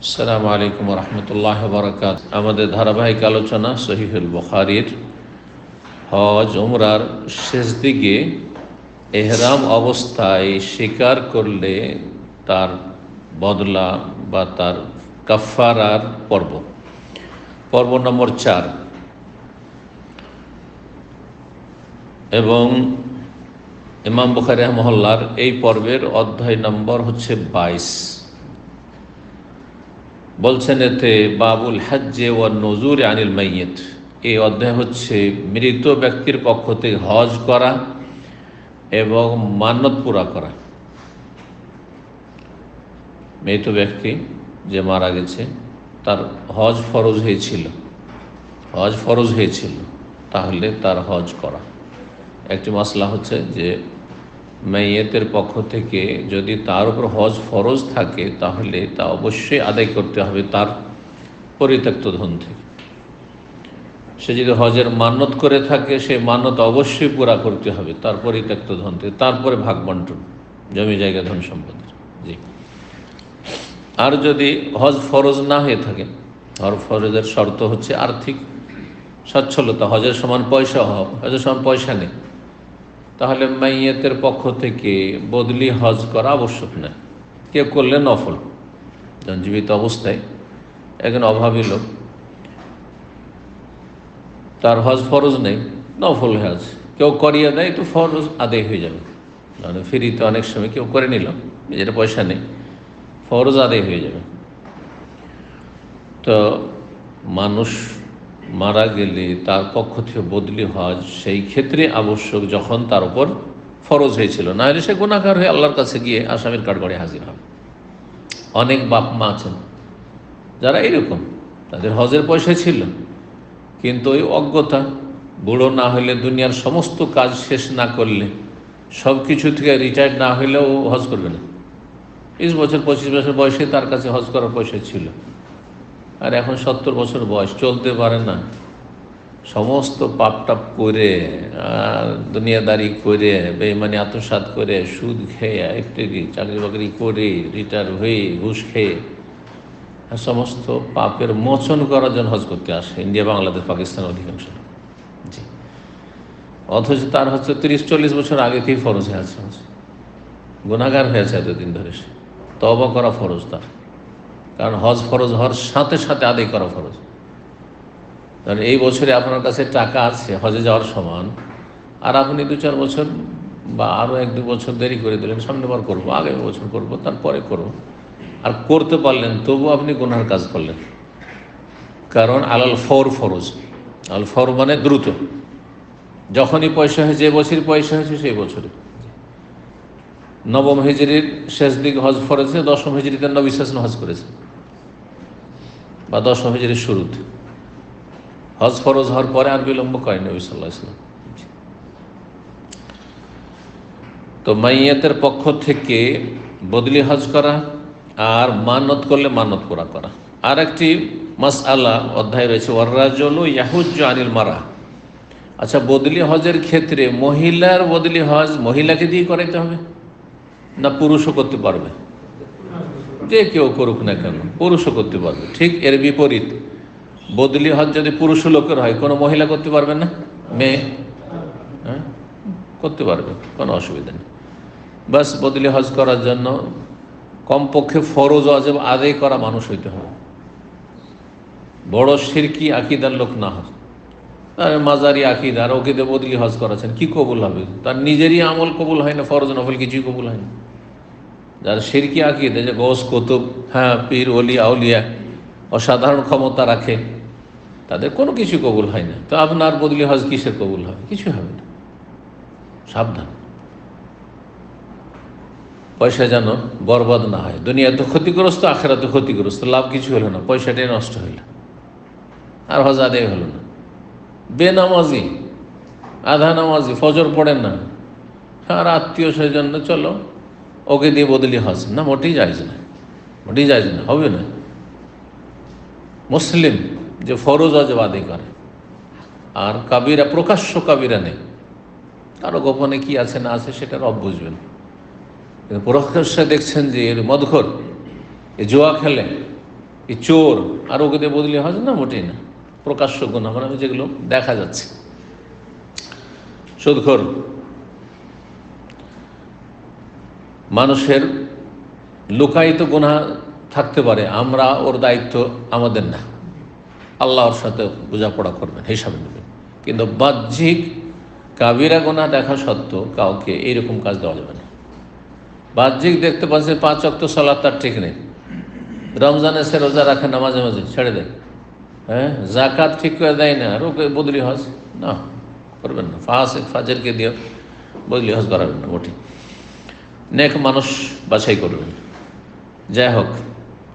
আসসালামু আলাইকুম রহমতুল্লাহ বারাকাত। আমাদের ধারাবাহিক আলোচনা সহিহুল বুখারীর হজ উমরার শেষ দিকে এহরাম অবস্থায় শিকার করলে তার বদলা বা তার কাফারার পর্ব পর্ব নম্বর 4 এবং ইমাম বুখারী রাহিমাহুল্লাহর এই পর্বের অধ্যায় নম্বর হচ্ছে 22। বলছেন এতে বাবুল হজ্জে ওয়ান নুজুর আনিল মাইয়িত, এই অধ্যায় হচ্ছে মৃত ব্যক্তির পক্ষ থেকে হজ করা এবং মান্নত পুরা করা। মৃত ব্যক্তি যে মারা গেছে তার হজ ফরজ হয়েছিল, তাহলে তার হজ করা। একটি মাসলা হচ্ছে যে মাইয়েতের পক্ষ থেকে যদি তার উপর হজ ফরজ থাকে তাহলে তা অবশ্যই আদায় করতে হবে তার পরিত্যক্ত ধন থেকে। সে যদি হজের মান্নত করে থাকে সেই মান্নত অবশ্যই পুরা করতে হবে তার পরিত্যক্ত ধন থেকে, তারপরে ভাগ বন্টন জমি জায়গা ধন সম্পদের। জি, আর যদি হজ ফরজ না হয়ে থাকে, হজ ফরজের শর্ত হচ্ছে আর্থিক সচ্ছলতা, হজের সমান পয়সা হওয়া, হজের সমান পয়সা নেই, তাহলে মাইয়েতের পক্ষ থেকে বদলি হজ করা আবশ্যক নয়। কেউ করলে নফল, যখন জীবিত অবস্থায় একজন অভাবী লোক, তার হজ ফরজ নেই, নফল হজ কেউ করিয়ে দেয় তো ফরজ আদায় হয়ে যাবে। মানে ফ্রিতে অনেক সময় কেউ করে নিল, নিজের পয়সা নেই, ফরজ আদায় হয়ে যাবে। তো মানুষ মারা গেলে তার পক্ষ থেকে বদলি হজ সেই ক্ষেত্রে আবশ্যক যখন তার উপর ফরজ হয়েছিল, না হলে সে গুনাহগার হয়ে আল্লাহর কাছে গিয়ে আসামির কাঠগড়ায় হাজির হবে। অনেক বাপ মা আছেন যারা এরকম, তাদের হজের পয়সা ছিল কিন্তু ওই অজ্ঞতা, বুড়ো না হইলে, দুনিয়ার সমস্ত কাজ শেষ না করলে, সব কিছু থেকে রিটায়ার্ড না হইলেও হজ করবে না। 20 বছর 25 বছর বয়সে তার কাছে হজ করার পয়সা ছিল, আর এখন 70 বছর বয়স, চলতে পারে না, সমস্ত পাপ টাপ করে আর দুনিয়াদারি করে, বেঈমানি আত্মসাৎ করে, সুদ খেয়ে, ইত্যাদি চাকরি বাকরি করে, রিটায়ার হয়ে ঘুষ খেয়ে সমস্ত পাপের মোচন করার জন্য হজ করতে আসে ইন্ডিয়া, বাংলাদেশ, পাকিস্তান অধিকাংশ। জি, অথচ তার হচ্ছে 30-40 বছর আগে থেকেই ফরজ হয়ে আছে, গুনাহগার হয়েছে এতদিন ধরে। সে তওবা করা ফরজ তার, কারণ হজ ফরজ হওয়ার সাথে সাথে আদায় করা ফরজ। কারণ এই বছরে আপনার কাছে টাকা আছে হজে যাওয়ার সমান, আর আপনি 2-4 বছর বা আরও 1-2 বছর দেরি করে দিলেন, সামনে বার করবো, আগামী বছর করবো, তারপরে করবো, আর করতে পারলেন তবু আপনি গুনাহর কাজ করলেন। কারণ আলাল ফর ফরজ, আল ফর মানে দ্রুত, যখনই পয়সা হয়েছে, যে বছরই পয়সা হয়েছে সেই বছরে। 9ম হিজরির শেষ দিকে হজ ফরজ, 10ম হিজরিতে নবী সাল্লাল্লাহু আলাইহি ওয়াসাল্লাম হজ করেছে, বা 10ম হিজরির শুরুতে। হজ ফরজ হওয়ার পরে আর বিলম্ব করেন নবী সাল্লাল্লাহু আলাইহি ওয়াসাল্লাম। তো মাইয়াতের পক্ষ থেকে বদলি হজ করা আর মানত করলে মানত পুরা করা। আর একটি মাসআলা অধ্যায় রয়েছে, ওয়াররাজুলু ইয়াহুজ্জু আনিল মারা। আচ্ছা, বদলি হজের ক্ষেত্রে মহিলার বদলি হজ মহিলাকে দিয়ে করাইতে হবে না পুরুষও করতে পারবে? যে কেউ করুক না কেন পুরুষও করতে পারবে। ঠিক এর বিপরীত, বদলি হজ যদি পুরুষ লোকের হয়, কোনো মহিলা করতে পারবে না? মেয়ে করতে পারবে, কোনো অসুবিধা নেই। বাস বদলি হজ করার জন্য কমপক্ষে ফরজ ওয়াজিব আদায় করা মানুষ হইতে হবে, বড় শিরকি আকিদার লোক না হয়। তার মাজারি আকিদার, ওকে দিয়ে বদলি হজ করাচ্ছেন, কি কবুল হবে? তার নিজেরই আমল কবুল হয় না, ফরজ নফল কিছুই কবুল হয় না। যার শিরকি আকিদা, যে গৌস কুতুব, পীর ওলি আউলিয়া অসাধারণ ক্ষমতা রাখে, তাদের কোনো কিছু কবুল হয় না। তো আপনার বদলি হজ কিসের কবুল হবে? কিছু হবে না। সাবধান, পয়সা যেন বরবাদ না হয়। দুনিয়াতে ক্ষতিগ্রস্ত, আখেরাতে ক্ষতিগ্রস্ত, লাভ কিছু হলো না, পয়সাটাই নষ্ট হইল, আর হজ আদায় হলো না। বেনামাজি, আধা নামাজি, ফজর পড়েন না, আর আত্মীয় স্বজন, চলো ওকে দিয়ে বদলি হজ, না, মোটেই জায়েজ না, মোটেই জায়েজ না, হবে না। মুসলিম যে ফরজ ওয়াজিব আদায় করে, আর কাবিরা, প্রকাশ্য কাবিরা নেই, কারো গোপনে কি আছে না আছে সেটা রব বুঝবেন। কিন্তু প্রকাশ্যে দেখছেন যে এর মদখোর, এ জুয়া খেলে, এই চোর আর ওকে দিয়ে বদলি হজ না, মোটেই না। প্রকাশ্য গুনাহ মানে যেগুলো দেখা যাচ্ছে। সুদখোর, মানুষের লুকায়িত গুনাহ থাকতে পারে, আমরা ওর দায়িত্ব আমাদের না, আল্লাহর সাথে বোঝাপড়া করবেন, হিসাবে নেবেন। কিন্তু বাহ্যিক কাবিরা গুনাহ দেখা সত্ত্বেও কাউকে এইরকম কাজ দেওয়া যাবে না। বাহ্যিক দেখতে পাচ্ছে 5 ওয়াক্ত সালাত তার ঠিক নেই, রমজানে সে রোজা রাখে না, মাঝে মাঝে ছেড়ে দেয়, হ্যাঁ, জাকাত ঠিক করে দেয় না, আর ওকে বদলি হজ না করবেন না। ফাজেরকে দিয়ে বদলি হজ করাবেন না, মোটেই। নেক মানুষ বাছাই করবেন। যাই হোক,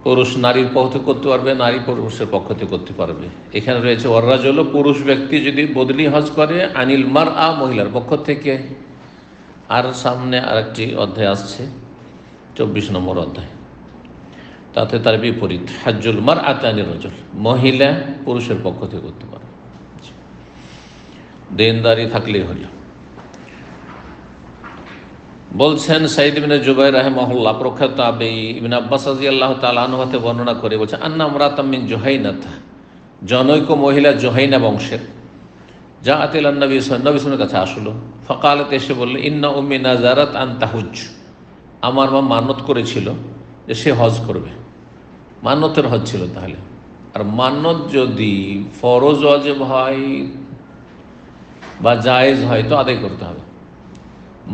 পুরুষ নারীর পক্ষ থেকে করতে পারবে, নারী পুরুষের পক্ষ থেকে করতে পারবে। এখানে রয়েছে ওয়াররাজুল, পুরুষ ব্যক্তি যদি বদলি হজ করে, আনিল মারআ, মহিলার পক্ষ থেকে। আর সামনে আরেকটি অধ্যায় আসছে, 24 নম্বর অধ্যায়, তাতে তার বিপরীত, হাজ্জুল মারআতি আনির রাজুল, মহিলা পুরুষের পক্ষ থেকে করতে পারে, দেনদারি থাকলেই হল। বলছেন সাইদ ইবনে জুবাইর রাহিমাহুল্লাহ, প্রখ্যাত তাবেঈ, ইবনে আব্বাস রাদিয়াল্লাহু তাআলা আনহু হতে বর্ণনা করে বলছেন, আন্না ইমরাতাম মিন জুহাইনাতা, জনৈক মহিলা জুহাইনা বংশের, জাআত ইলান নবী সাল্লাল্লাহু আলাইহি ওয়াসাল্লামের কাছে আসলো। ফাকালাত, এসে বলল, ইন্না উম্মি নাযারাত আন তাহুজ্জ, আমার মা মান্নত করেছিল যে সে হজ করবে। মান্নতের হজ ছিল তাহলে। আর মান্নত যদি ফরজ ওয়াজিব হয় বা জায়েজ হয় তো আদায় করতে হবে।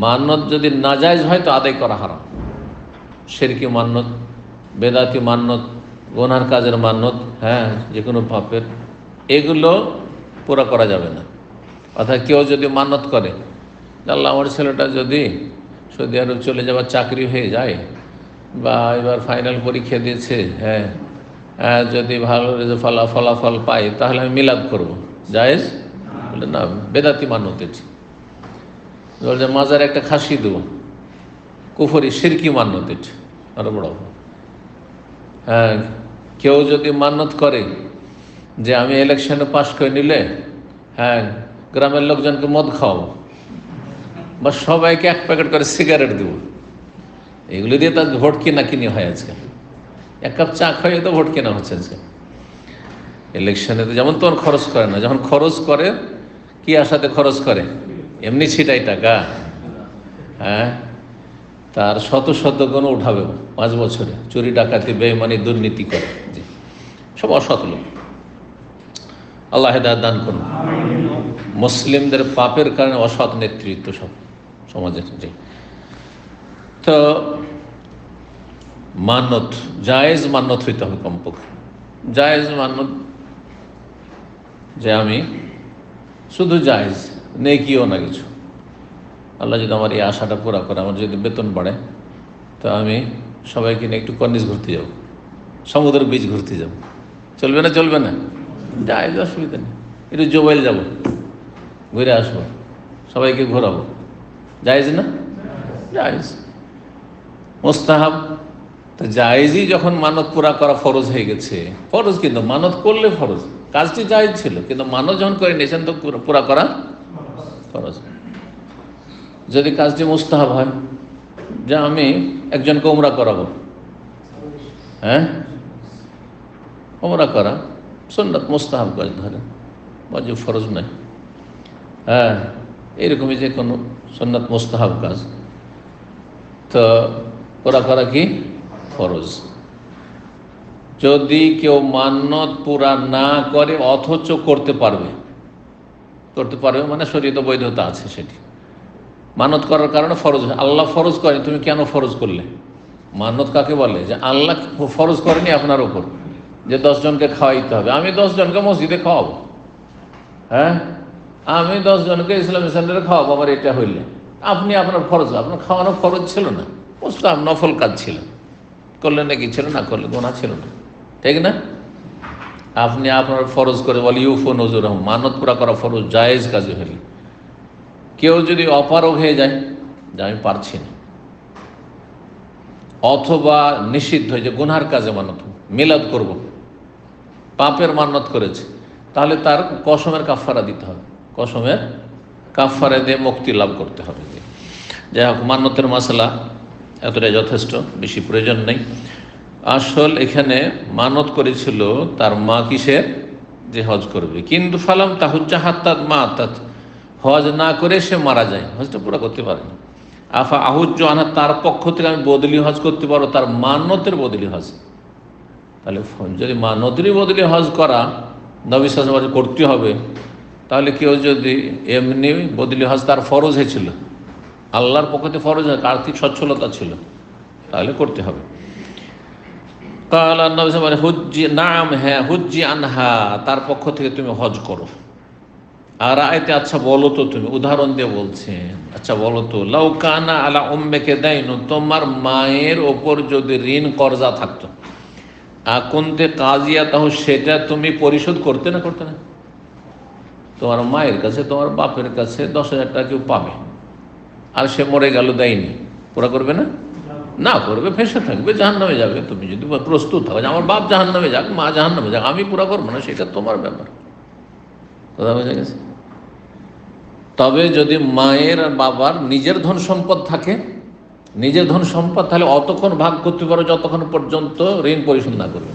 মান্নত যদি নাজায়েজ হয় তো আদায় করা হারাম। শিরকি মান্নত, বেদাতি মান্নত, গুনার কাজের মান্নত, হ্যাঁ, যে কোনো পাপের, এগুলো পুরা করা যাবে না। অর্থাৎ কেউ যদি মান্নত করে, আল্লাহ আমার ছেলেটা যদি সৌদি আরব চলে যাবার চাকরি হয়ে যায়, বা এবার ফাইনাল পরীক্ষা দিয়েছে, হ্যাঁ, যদি ভালো ফলাফল পাই তাহলে আমি মিলাদ করব, জায়েজ? বলে না, বেদাতি মান্নত এটি। বলছে মাজার একটা খাসি দেবো, কুফরি শিরকি মান্নত এটি, আরো বড়। হ্যাঁ, কেউ যদি মান্নত করে যে আমি ইলেকশনে পাশ করে নিলে, হ্যাঁ, গ্রামের লোকজনকে মদ খাওয়াবো বা সবাইকে 1 প্যাকেট করে সিগারেট দেবো, এগুলো দিয়ে তার ভোট কিনা কিনি হয় আজকাল। 1 কাপ চা খাইয়ে তো ভোট কেনা হচ্ছে আজকাল। ইলেকশনে তো যেমন তোর খরচ করে না, যখন খরচ করে কি আশাতে খরচ করে, এমনি ছিটাই টাকা, হ্যাঁ, তার শত শত গুণ উঠাবে 5 বছরে, চুরি ডাকাতি বেঈমানি দুর্নীতি করে, সব অসৎ লোক। আল্লাহ হেদায়েত দান করুন। মুসলিমদের পাপের কারণে অসৎ নেতৃত্ব সব সমাজের। তো মান্নত, জায়েজ মান্নত হইতে হবে কমপক্ষে। জায়েজ মান্নত যে আমি শুধু জায়েজ, নেকিও না কিছু, আল্লাহ যদি আমার এই আশাটা পুরা করে, আমার যদি বেতন বাড়ে, তো আমি সবাইকে নিয়ে একটু কর্নিশ ঘুরতে যাব, সমুদ্রের বীচ ঘুরতে যাব, চলবে না? চলবে না, জায়েজ, অসুবিধা নেই। একটু জোবাইল যাব, ঘুরে আসবো, সবাইকে ঘোরাবো, জায়েজ না? জায়েজ। মুস্তাহাব তো জায়েজই, যখন মানত পুরা করা ফরজ হয়ে গেছে, ফরজ, কিন্তু মানত করলে ফরজ, কাজটি জায়েজ ছিল, কিন্তু মানত যখন করে নিয়েছেন তো পুরা করা ফরজ। যদি কাজটি মুস্তাহাব হয়, যে আমি একজনকে উমরা করাবো, হ্যাঁ, উমরা করা সুন্নাত মুস্তাহাব কাজ, ধরেন ওয়াজিব ফরজ নাই, হ্যাঁ, এইরকমই যে কোনো সুন্নাত মুস্তাহাব কাজ, তো পুরা করা কি ফরজ। যদি কেউ মান্নত পুরা না করে অথচ করতে পারবে মানে শরীয়তে বৈধতা আছে, সেটি মানত করার কারণে ফরজ। আল্লাহ ফরজ করেনি, তুমি কেন ফরজ করলে? মানত কাকে বলে? যে আল্লাহ ফরজ করেনি আপনার ওপর যে 10 জনকে খাওয়াইতে হবে, আমি 10 জনকে মসজিদে খাওয়াবো, হ্যাঁ, আমি 10 জনকে ইসলামী সেন্টারে খাওয়াবো, আমার এটা হইলে আপনি আপনার ফরজ, আপনার খাওয়ানো ফরজ ছিল না, মুস্তাহাব নফল কাজ ছিল, করলে নাকি ছিল, না করলে গুনাহ ছিল না, ঠিক না? আপনি আপনার ফরজ করে বলি ইউফু নজর, মানত পুরা করা ফরজ, জায়েজ কাজে হইলে। কেউ যদি অপারগ হয়ে যায় যে আমি পারছি না, অথবা নিষিদ্ধ হয়ে যে গুনহার কাজে মানত, মিলাদ করব, পাপের মান্নত করেছে, তাহলে তার কসমের কাফারা দিতে হবে, কসমের কাফারা দিয়ে মুক্তি লাভ করতে হবে। যাই হোক, মান্নতের মশলা এতটাই যথেষ্ট, বেশি প্রয়োজন নেই। আসল এখানে মানত করেছিল তার মা কিসের, যে হজ করবে, কিন্তু ফালাম তাহুজ্জা হাত্তাত মা আত্মাত, হজ না করে সে মারা যায়, হজটা পুরো করতে পারেনি। আফা আহুজ্জ আনা, তার পক্ষ থেকে আমি বদলি হজ করতে পারো, তার মান্যতের বদলি হজ। তাহলে যদি মান্যতেরই বদলি হজ করা নবী সাল্লাল্লাহু আলাইহি ওয়াসাল্লাম করতে হবে, তাহলে কেউ যদি এমনি বদলি হজ তার ফরজ হয়েছিল, আল্লাহর পক্ষ থেকে ফরজ, আর্থিক সচ্ছলতা ছিল, তাহলে করতে হবে। কাল নবী সাল্লাল্লাহু আলাইহি ওয়াসাল্লাম, হুজ্জি নাম, হ্যাঁ, হুজ্জি আনহা, তার পক্ষ থেকে তুমি হজ করো। আর আয়তে, আচ্ছা বলো তো, তুমি উদাহরণ দিয়ে বলছেন, আচ্ছা বলো তো, লাউ কানা আলা উম্মিকে দাইনু, তোমার মায়ের ওপর যদি ঋণ কর্জা থাকতো, আকুনতে কাজিয়া, তাহলে সেটা তুমি পরিশোধ করতে না, করতে না? তোমার মায়ের কাছে, তোমার বাপের কাছে 10,000 টাকা কেউ পাবে, আর সে মরে গেল, দেয়নি, পুরা করবে না? না করবে, ফেঁসে থাকবে, জাহান্নামে যাবে। তুমি যদি প্রস্তুত থাকো যে আমার বাপ জাহান্নামে যাক, মা জাহান্নামে যাক, আমি পুরা করবো না, সেটা তোমার ব্যাপার। কথা বোঝা গেছে? তবে যদি মায়ের আর বাবার নিজের ধন সম্পদ থাকে, নিজের ধন সম্পদ, তাহলে অতক্ষণ ভাগ করতে পারো যতক্ষণ পর্যন্ত ঋণ পরিশোধ না করবে।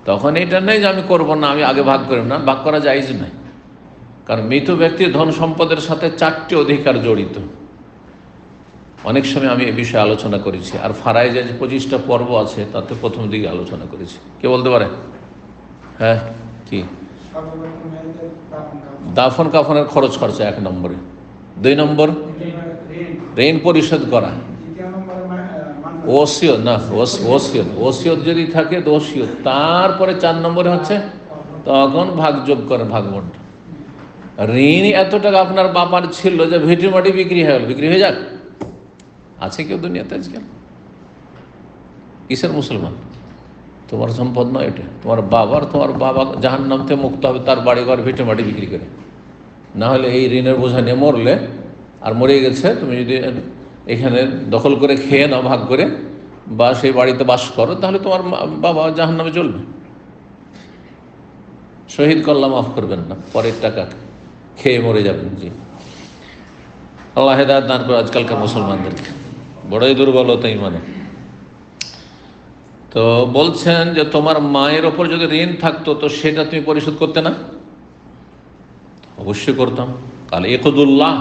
তখন এটা নেই যে আমি করবো না, আমি আগে ভাগ করব না, ভাগ করা জায়েজ নাই। কারণ মৃত ব্যক্তির ধন সম্পদের সাথে 4টি অধিকার জড়িত। অনেক সময় আমি এ বিষয়ে আলোচনা করেছি, আর ফারাইজে যে 25টা পর্ব আছে তাতে প্রথম দিকে আলোচনা করেছি। কে বলতে পারে? হ্যাঁ, কি? দাফন কাফনের খরচ খরচা 1 নম্বরে। 2 নম্বর ঋণ পরিশোধ করা। ওসিয়ত, না ওসিয়ত যদি থাকে তো ওসিয়ত। তারপরে 4 নম্বরে হচ্ছে তখন ভাগযোগ করে, ভাগবন্টন। ঋণ এত টাকা আপনার বাবার ছিল যে ভিটি মাটি বিক্রি হয়ে গেল, বিক্রি হয়ে যাক, আছে কেউ দুনিয়াতে আজকাল? কিসের মুসলমান? তোমার সম্পদ নয় এটা, তোমার বাবার। তোমার বাবা জাহান্নাম থেকে মুক্ত হবে তার বাড়িঘর ভিটে মাটি বিক্রি করে, না হলে এই ঋণের বোঝা নিয়ে মরলে, আর মরে গেছে, তুমি যদি এখানে দখল করে খেয়ে নাও ভাগ করে, বা সেই বাড়িতে বাস করো, তাহলে তোমার বাবা জাহান্নামে চলবে। শহীদ কল্লা মাফ করবেন না, পরের টাকা খেয়ে মরে যাবেন। জি, আল্লাহ হেদায়েত দান করে আজকালকার মুসলমানদেরকে, বড়ই দুর্বলতা ইমানে। তো বলছেন যে তোমার মায়ের ওপর যদি ঋণ থাকতো তো সেটা তুমি পরিশোধ করতে না? অবশ্যই করতাম। তাহলে ইকদুল্লাহ,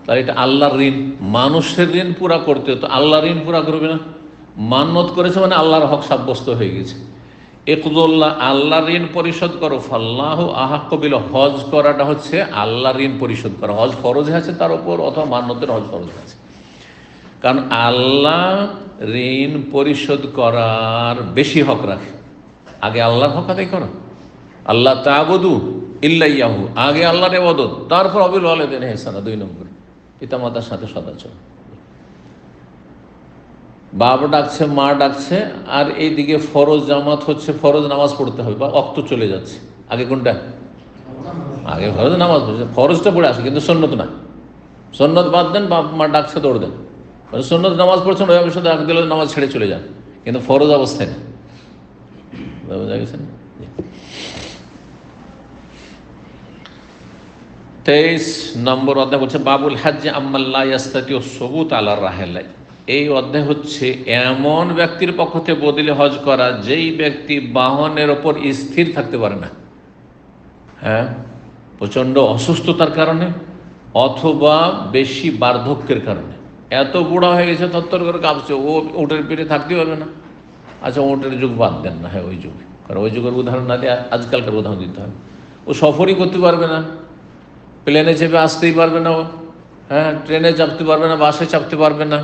তাহলে এটা আল্লাহর ঋণ, মানুষের ঋণ পুরা করতে হতো, আল্লাহর ঋণ পুরা করবে না। মান্যত করেছে মানে আল্লাহর হক সাব্যস্ত হয়ে গেছে। ইকদুল্লাহ, আল্লাহর ঋণ পরিশোধ করো। ফাল্লাহু আহাক্কু বিল, হজ করাটা হচ্ছে আল্লাহর ঋণ পরিশোধ করা। হজ ফরজ আছে তার উপর, অথবা মান্যতের হজ ফরজ আছে। কারণ আল্লাহ ঋণ পরিশোধ করার বেশি হক রাখে। আগে আল্লাহর হক আদায় করো। আল্লাহ তা'বুদু ইল্লা ইয়াহু, আগে আল্লাহর ইবাদত, তারপর অবিল ওয়ালিদাইনি ইহসানা, 2 নম্বর পিতামাতার সাথে সদাচরণ। বাপ ডাকছে, মা ডাকছে, আর এইদিকে ফরজ জামাত হচ্ছে, ফরজ নামাজ পড়তে হবে, বা ওয়াক্ত চলে যাচ্ছে। আগে কোনটা? আগে ফরজ নামাজ পড়ছে, ফরজটা পড়ে আসে, কিন্তু সুন্নত না। সুন্নত বাদ দেন, বাপ মা ডাকছে দৌড় দেন। সুন্নত নামাজ পড়ছেন, ওই অবস্থা ডাক দিলে নামাজ ছেড়ে চলে যান, কিন্তু ফরজ অবস্থায় না। বুঝা গেছে না? 23 নম্বর অধ্যায় বলছে বাবুল হাজ্জে আম্মাল্লা ইয়াস্তাতিউ সুবুত আলা রাহিলা। এই অধ্যায় হচ্ছে এমন ব্যক্তির পক্ষ থেকে বদলি হজ করা যেই ব্যক্তি বাহনের ওপর স্থির থাকতে পারে না, হ্যাঁ, প্রচণ্ড অসুস্থতার কারণে অথবা বেশি বার্ধক্যের কারণে। এত বুড়া হয়ে গেছে, তত্তর করে কাঁপছে, ও উটের পিঠে থাকতে পারবে না। আচ্ছা, উটের যুগ বাদ দেন না, হ্যাঁ ওই যুগ, কারণ ওই যুগের উদাহরণ না দিয়ে আজকালকার উদাহরণ দিতে হবে। ও সফরই করতে পারবে না, প্লেনে চেপে আসতেই পারবে না, ও, হ্যাঁ, ট্রেনে চাপতে পারবে না, বাসে চাপতে পারবে না।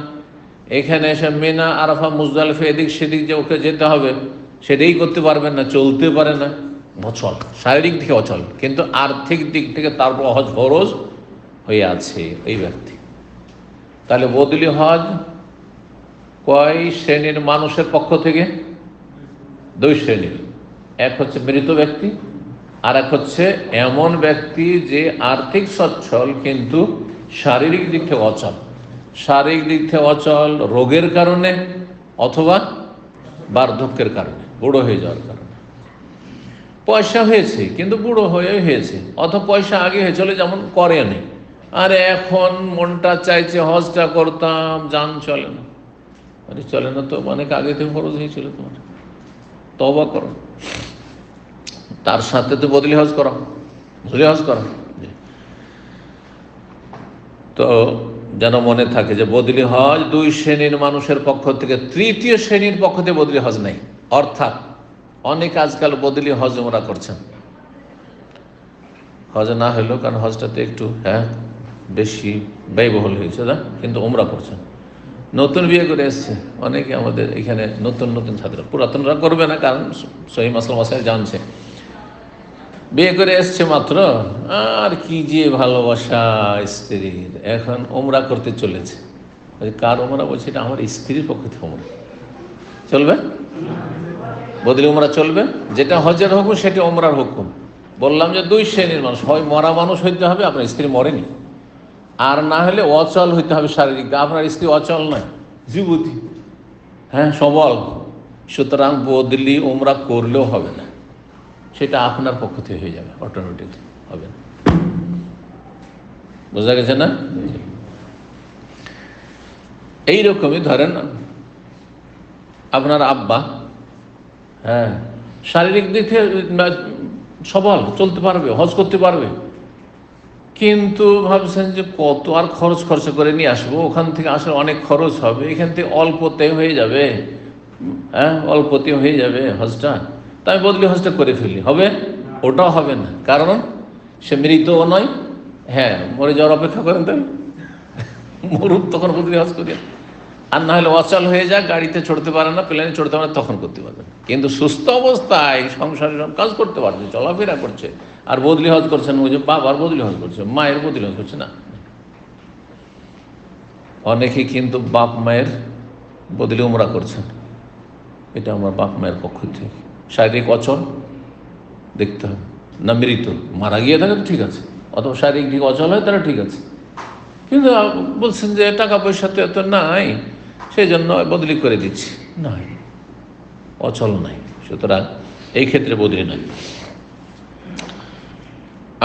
এখানে এসে মিনা, আরাফা, মুজদালিফা, এদিক সেদিক যে ওকে যেতে হবে সেটাই করতে পারবেন না, চলতে পারে না, অচল, শারীরিক দিকে অচল, কিন্তু আর্থিক দিক থেকে তারপর হজ ফরজ হয়ে আছে এই ব্যক্তি। তাহলে বদলি হজ কয় শ্রেণীর মানুষের পক্ষ থেকে? 2 শ্রেণীর। এক হচ্ছে মৃত ব্যক্তি, আর এক হচ্ছে এমন ব্যক্তি যে আর্থিক সচ্ছল কিন্তু শারীরিক দিক থেকে অচল। শারীরিক দিক থেকে অচল রোগের কারণে অথবা বার্ধক্যের কারণে, বুড়ো হয়ে যাওয়ার কারণে। পয়সা হয়েছে কিন্তু বুড়ো হয়ে হয়েছে, অথবা পয়সা আগে হয়ে চলে, যেমন করেনি, আর এখন মনটা চাইছে হজটা করতাম, জান চলে না, আরে চলে না তো, অনেক আগে থেকে ফরজ হয়েছিল তোমার, তওবা করো, তার সাথে তো বদলি হজ করো, বদলি হজ করো। তো যেন মনে থাকে যে বদলি হজ দুই শ্রেণীর মানুষের পক্ষ থেকে, তৃতীয় শ্রেণীর পক্ষ থেকে বদলি হজ নেই। অর্থাৎ অনেক আজকাল বদলি হজ ওমরা করছেন, হজ না হলেও, কারণ হজটাতে একটু বেশি ব্যয়বহুল হয়েছে না, কিন্তু ওমরা করছেন। নতুন বিয়ে করে এসছে অনেকে আমাদের এখানে, নতুন নতুন ছাত্র, পুরাতনরা করবে না কারণ সহিহ মাসলা মাসাইল জানছে। বিয়ে করে এসছে মাত্র, আর কি যে ভালোবাসা স্ত্রীর, এখন ওমরা করতে চলেছে। কার ওমরা? বলছে এটা আমার স্ত্রীর পক্ষ থেকে ওমরা। চলবে? বদলি ওমরা চলবে? যেটা হজের হুকুম সেটা ওমরার হুকুম। বললাম যে দুই শ্রেণীর মানুষ, হয় মরা মানুষ হইতে হবে, আপনার স্ত্রী মরেনি, আর না হলে অচল হইতে হবে শারীরিক। আপনার স্ত্রী অচল নয়, যুবতী, সবল, সুতরাং বদলি ওমরা করলেও হবে না, সেটা আপনার পক্ষ থেকে হয়ে যাবে, অটোমেটিক হবে না। বোঝা গেছে না? এইরকমই ধরেন আপনার আব্বা শারীরিক দিক থেকে সবল, চলতে পারবে, হজ করতে পারবে, কিন্তু ভাবছেন যে কত আর খরচা করে নিয়ে আসবো, ওখান থেকে আসলে অনেক খরচ হবে, এখান থেকে অল্পতে হয়ে যাবে, অল্পতে হয়ে যাবে হজটা, তাই বদলি হজটা করে ফেলি, হবে? ওটাও হবে না, কারণ সে মৃতও নয়, মরে যাওয়ার অপেক্ষা করেন, তাই মরুক তখন বদলি হজ করি। আর না হলে অচল হয়ে যায়, গাড়িতে চড়তে পারে না, প্লেনে চড়তে পারে না, তখন করতে পারবে না। কিন্তু সুস্থ অবস্থায় সংসারের কাজ করতে পারছে, চলাফেরা করছে, আর বদলি হজ করছেন, ওই যে বাবার বদলি হজ করছে, মায়ের বদলি হজ করছে না। অনেকে কিন্তু বাপ মায়ের বদলি উমরা করছেন, এটা আমার বাপ মায়ের পক্ষ থেকে। শারীরিক অচল দেখতে হবে, না মৃত, মারা গিয়ে থাকে তো ঠিক আছে, অথবা শারীরিক দিক অচল হয় তারা ঠিক আছে, কিন্তু বলছেন যে টাকা পয়সা তো এত নাই, সেই জন্য বদলি করে দিচ্ছি, নাই, অচল নাই, সুতরাং এই ক্ষেত্রে বদলি নাই।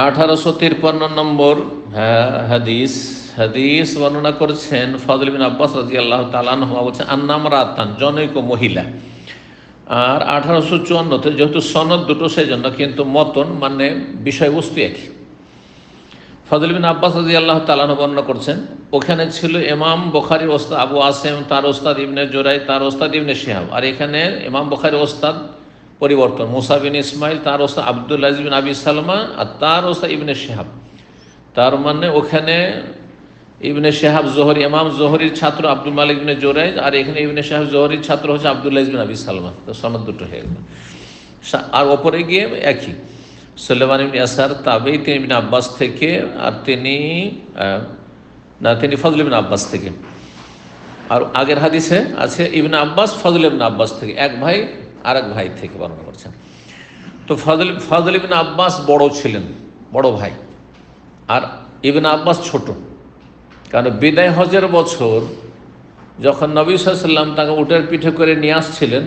1853 নম্বর হাদিস বর্ণনা করছেন ফজল বিন আব্বাস রাদিয়াল্লাহু তাআলা আনহু, বলছেন আন্নামরাতান, জনৈক মহিলা। আর 1854-তে যেহেতু সনদ দুটো সেই জন্য, কিন্তু মতন মানে বিষয়বস্তু একই। ফজল বিন আব্বাস রাদিয়াল্লাহু তাআলা আনহু বর্ণনা করছেন, ওখানে ছিল ইমাম বুখারীর ওস্তাদ আবু আসেম, তার ওস্তাদ ইবনে জুরাই, তার ওস্তাদ ইবনে শিহাব। আর এখানে ইমাম বুখারীর ওস্তাদ পরিবর্তন, মুসা বিন ইসমাইল, তার ওস্তাদ আব্দুল আজিজ বিন আবি সালমা, আর তার ওস্তাদ ইবনে শিহাব। তার মানে ওখানে ইবনে শিহাব জোহরি, ইমাম জোহরির ছাত্র আব্দুল মালিক বিন জুরাই, আর এখানে ইবনে শিহাব জোহরির ছাত্র হচ্ছে আব্দুল আজিজ বিন আবি সালমা। তো সনদ দুটো হয়ে গেল। আর ওপরে গিয়ে একই সুলাইমান ইবনে ইয়াসার তাবেঈ, তিনি ইবনে আব্বাস থেকে, আর তিনি ফজল ইবনে আব্বাস থেকে। আর আগের হাদিসে আছে ইবনে আব্বাস ফজল ইবনে আব্বাস থেকে, এক ভাই আর এক ভাই থেকে বর্ণনা করছেন। তো ফজল ইবনে আব্বাস বড় ছিলেন, বড় ভাই, আর ইবনে আব্বাস ছোট। কারণ বিদায় হজের বছর যখন নবী সাল্লাল্লাহু আলাইহি ওয়াসাল্লাম তাকে উটের পিঠে করে নিয়ে আসছিলেন,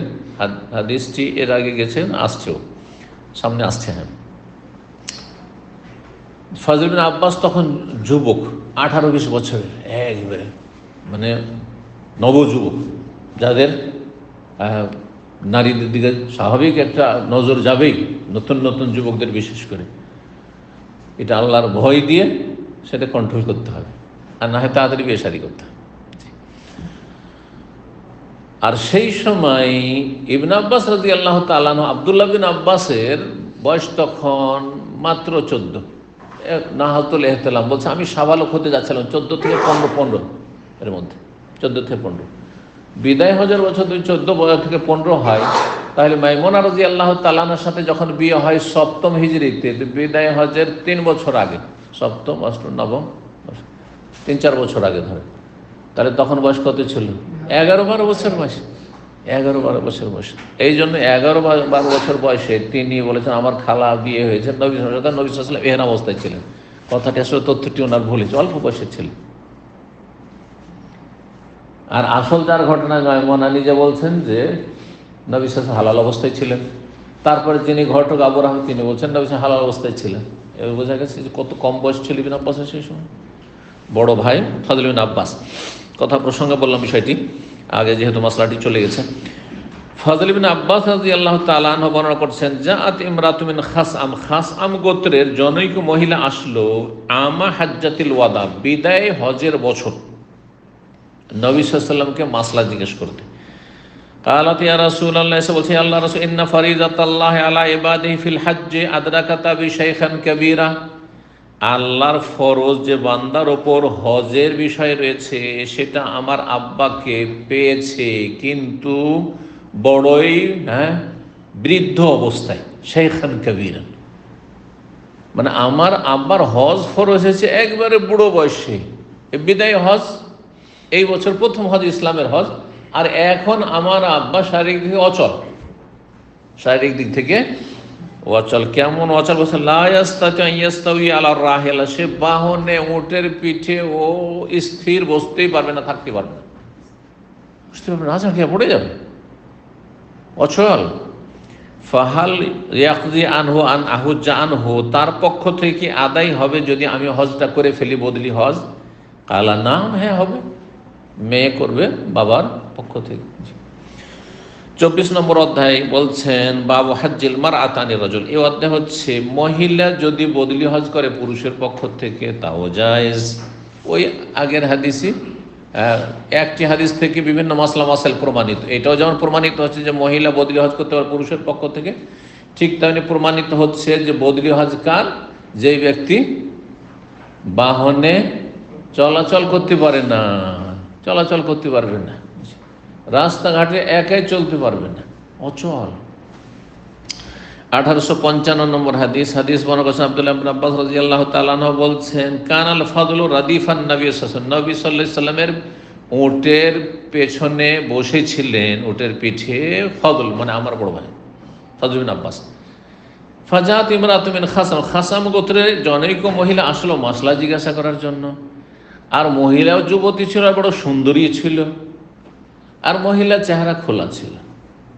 হাদিসটি এর আগে গেছেন, আসছেও, সামনে আসছে। ফজল বিন আব্বাস তখন যুবক, 18-20 বছরের, একবারে মানে নবযুবক, যাদের নারীদের দিকে স্বাভাবিক একটা নজর যাবেই, নতুন নতুন যুবকদের বিশেষ করে। এটা আল্লাহর ভয় দিয়ে সেটা কন্ট্রোল করতে হবে, আর না হয় তাড়াতাড়ি বিয়ে শাদী করতে হবে। আর সেই সময় ইবনে আব্বাস রাদিয়াল্লাহু তাআলা আনহু, আব্দুল্লাহ বিন আব্বাসের বয়স তখন মাত্র 14। নাহাতুল ইহতিলাম বলছে, আমি সাবালক হতে যাচ্ছিলাম 14 থেকে 15 এর মধ্যে, 14 থেকে 15। বিদায় হজের বছর 14 থেকে 15 হয়, তাহলে মাইমুনা রাদিয়াল্লাহু তাআলা আনহার সাথে যখন বিয়ে হয় 7ম হিজরিতে, বিদায় হজের 3 বছর আগে, 7ম, 8ম, 9ম, 3-4 বছর আগে ধরে, তাহলে তখন বয়স কত ছিল? 11-12 বছর বয়স, 11-12 বছর বয়স। এই জন্য 11-12 বছর বয়সে তিনি বলেছেন আমার খালা বিয়ে হয়েছে, নবী সাল্লাল্লাহু আলাইহি ওয়াসাল্লাম এহেরাম অবস্থায় ছিলেন। কথাটি আসলে তথ্যটি ওনার ভুলেছে, অল্প বয়সের ছিলেন। আর আসল যার ঘটনা মাইমুনা নিজে বলছেন যে নবী সাল্লাল্লাহু হালাল অবস্থায় ছিলেন। তারপরে যিনি ঘটক আবু রাহম, তিনি বলছেন নবী সাল্লাল্লাহু হালাল অবস্থায় ছিলেন। এবার বোঝা গেছে যে কত কম বয়স ছিল ইবনে আব্বাসের সেই সময়। বড় ভাই ফজল বিন আব্বাস, কথা প্রসঙ্গে বললাম বিষয়টি। আগে যেহেতু মশলাটি চলে গেছে। ফাযল ইবনে আব্বাস রাদিয়াল্লাহু তাআলা আনহু বর্ণনা করছেন, জাআত ইমরাতু মিন খাসআম, খাসআম গোত্রের জনৈক মহিলা আসলো আমা হাজ্জাতিল ওয়াদা, বিদায় হজের বছর, নবী সাল্লাল্লাহু আলাইহি ওয়াসাল্লামকে মাসলা জিজ্ঞেস করতে। কালাত ইয়া রাসূলুল্লাহ, এসে বলছে আল্লাহর রাসূল, ইন্না ফারিদাতাল্লাহি আলা ইবাদিহি ফিল হজ্জে আদরাকাতা বিশাইখান কাবীরা, আল্লাহর ফরজ যে বান্দার ওপর হজের বিষয় রয়েছে সেটা আমার আব্বাকে পেয়েছে, কিন্তু বড়ই বৃদ্ধ অবস্থায়, শাইখান কাবীরা, মানে আমার আব্বার হজ ফরজ হয়েছে একবারে বুড়ো বয়সে, বিদায় হজ, এই বছর প্রথম হজ ইসলামের হজ, আর এখন আমার আব্বা শারীরিক দিক থেকে অচল, শারীরিক দিক থেকে অচল। কেমন অচল? বলছে লা ইয়াস্তাউই আলা রাহিলা, সে বাহনে উটের পিঠে ও স্থির বসতেই পারবে না, থাকতে পারবে না, বুঝতে পারবে না, রাজা খেয়ে পড়ে যাবে, অচল। ফাহাল ইয়াকদি আনহু আন আহুজ্জা আনহু, তার পক্ষ থেকে আদায় হবে যদি আমি হজটা করে ফেলি, বদলি হজ? কালা নাম, হ্যাঁ হবে, মেয়ে করবে বাবার পক্ষ থেকে। 24 নম্বর অধ্যায় বলছেন বাবু হজ্জিল মারআতানি রাজুল, এই অধ্যায় হচ্ছে মহিলা যদি বদলি হজ করে পুরুষের পক্ষ থেকে তাও জায়েজ। ওই আগের হাদিসই একটি হাদিস থেকে বিভিন্ন মাসলা মাসাইল প্রমাণিত, এটাও যেমন প্রমাণিত হচ্ছে যে মহিলা বদলি হজ করতে পারে পুরুষের পক্ষ থেকে, ঠিক তেমনি প্রমাণিত হচ্ছে যে বদলি হজ কার, যেই ব্যক্তি বাহনে চলাচল করতে পারে না, চলাচল করতে পারবে না, রাস্তাঘাটে একাই চলতে পারবে না, অচল। 1855 নম্বর হাদিস বর্ণনা করেছেন আব্দুল্লাহ ইবনে আব্বাস রাদিয়াল্লাহু তাআলা আনহু বলছেন, কানাল ফাদলু রাদিফান নবী সাল্লাল্লাহু আলাইহি ওয়াসাল্লামের উটের পেছনে বসেছিলেন, উটের পিঠে ফদল মানে আমার বড় ভাই ফাদল ইবনে আব্বাস। ফাজাত ইমরাতু মিন খাসাম, খাসাম গোত্রের জনৈক মহিলা আসলো মাসলা জিজ্ঞাসা করার জন্য, আর মহিলাও যুবতী ছিল, বড় সুন্দরী ছিল, আর মহিলার চেহারা খোলা ছিল,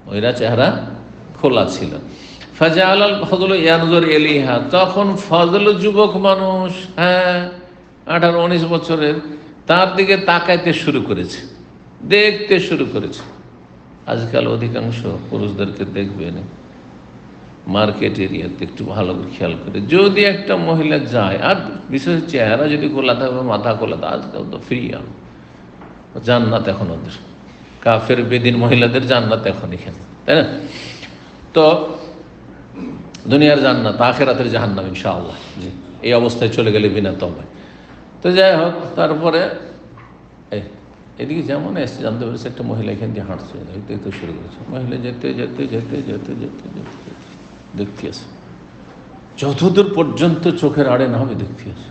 মহিলার চেহারা খোলা ছিল। ফাজাআল আল ফজল ইয়ানজুর ইলাইহা, তখন ফজল যুবক মানুষ, 18-19 বছরের, তার দিকে তাকাইতে শুরু করেছে, দেখতে শুরু করেছে। আজকাল অধিকাংশ পুরুষদেরকে দেখবেন মার্কেট এরিয়াতে একটু ভালো করে খেয়াল করে, যদি একটা মহিলা যায়, আর বিশেষ চেহারা যদি খোলা থাকবে, মাথা খোলা থাকে, আজকাল তো ফ্রি জান্নাত এখন ওদের, কাফের বেদিন মহিলাদের জান্নাত এখন এখানে, তাই না? তো দুনিয়ার জান্নাত, আখিরাতের জাহান্নাম ইনশাআল্লাহ, জি, এই অবস্থায় চলে গেলে বিনা তওবায়। তো যাই হোক, তারপরে এদিকে যেমন এসে জানতে পেরেছে একটা মহিলা এখান দিয়ে হাঁটছে, দেখতে শুরু করেছে, মহিলা যেতে যেতে যেতে যেতে যেতে যেতে দেখতে আসে, যতদূর পর্যন্ত চোখের আড়ে না হবে দেখতে আসে,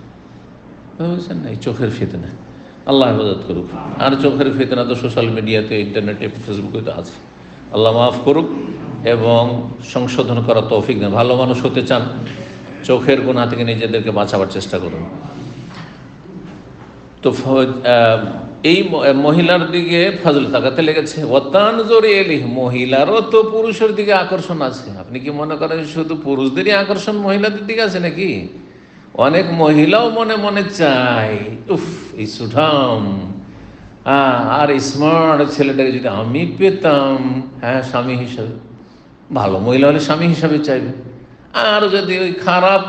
বুঝছেন না? এই চোখের ফিতনা, আল্লাহ হেফাজত করুক। আর চোখের ফিতনা তো সোশ্যাল মিডিয়াতে, ইন্টারনেটে, ফেসবুকে তো আছে, আল্লাহ মাফ করুক এবং সংশোধন করার তৌফিক দেন। ভালো মানুষ হতে চান, চোখের গুনাহ থেকে নিজেদেরকে বাঁচাবার চেষ্টা করুন। তো এই মহিলার দিকে ফজল তাকাতে লেগেছে, ওয়াতানজুরি ইলাইহি, মহিলারও তো পুরুষের দিকে আকর্ষণ আছে। আপনি কি মনে করেন শুধু পুরুষদেরই আকর্ষণ মহিলাদের দিকে আছে নাকি? অনেক মহিলাও মনে মনে চায়, উফ এই সুঠাম আর স্মার্ট ছেলেটাকে যদি আমি পেতাম, স্বামী হিসাবে, ভালো মহিলা হলে স্বামী হিসাবে চাইবে, আর যদি ওই খারাপ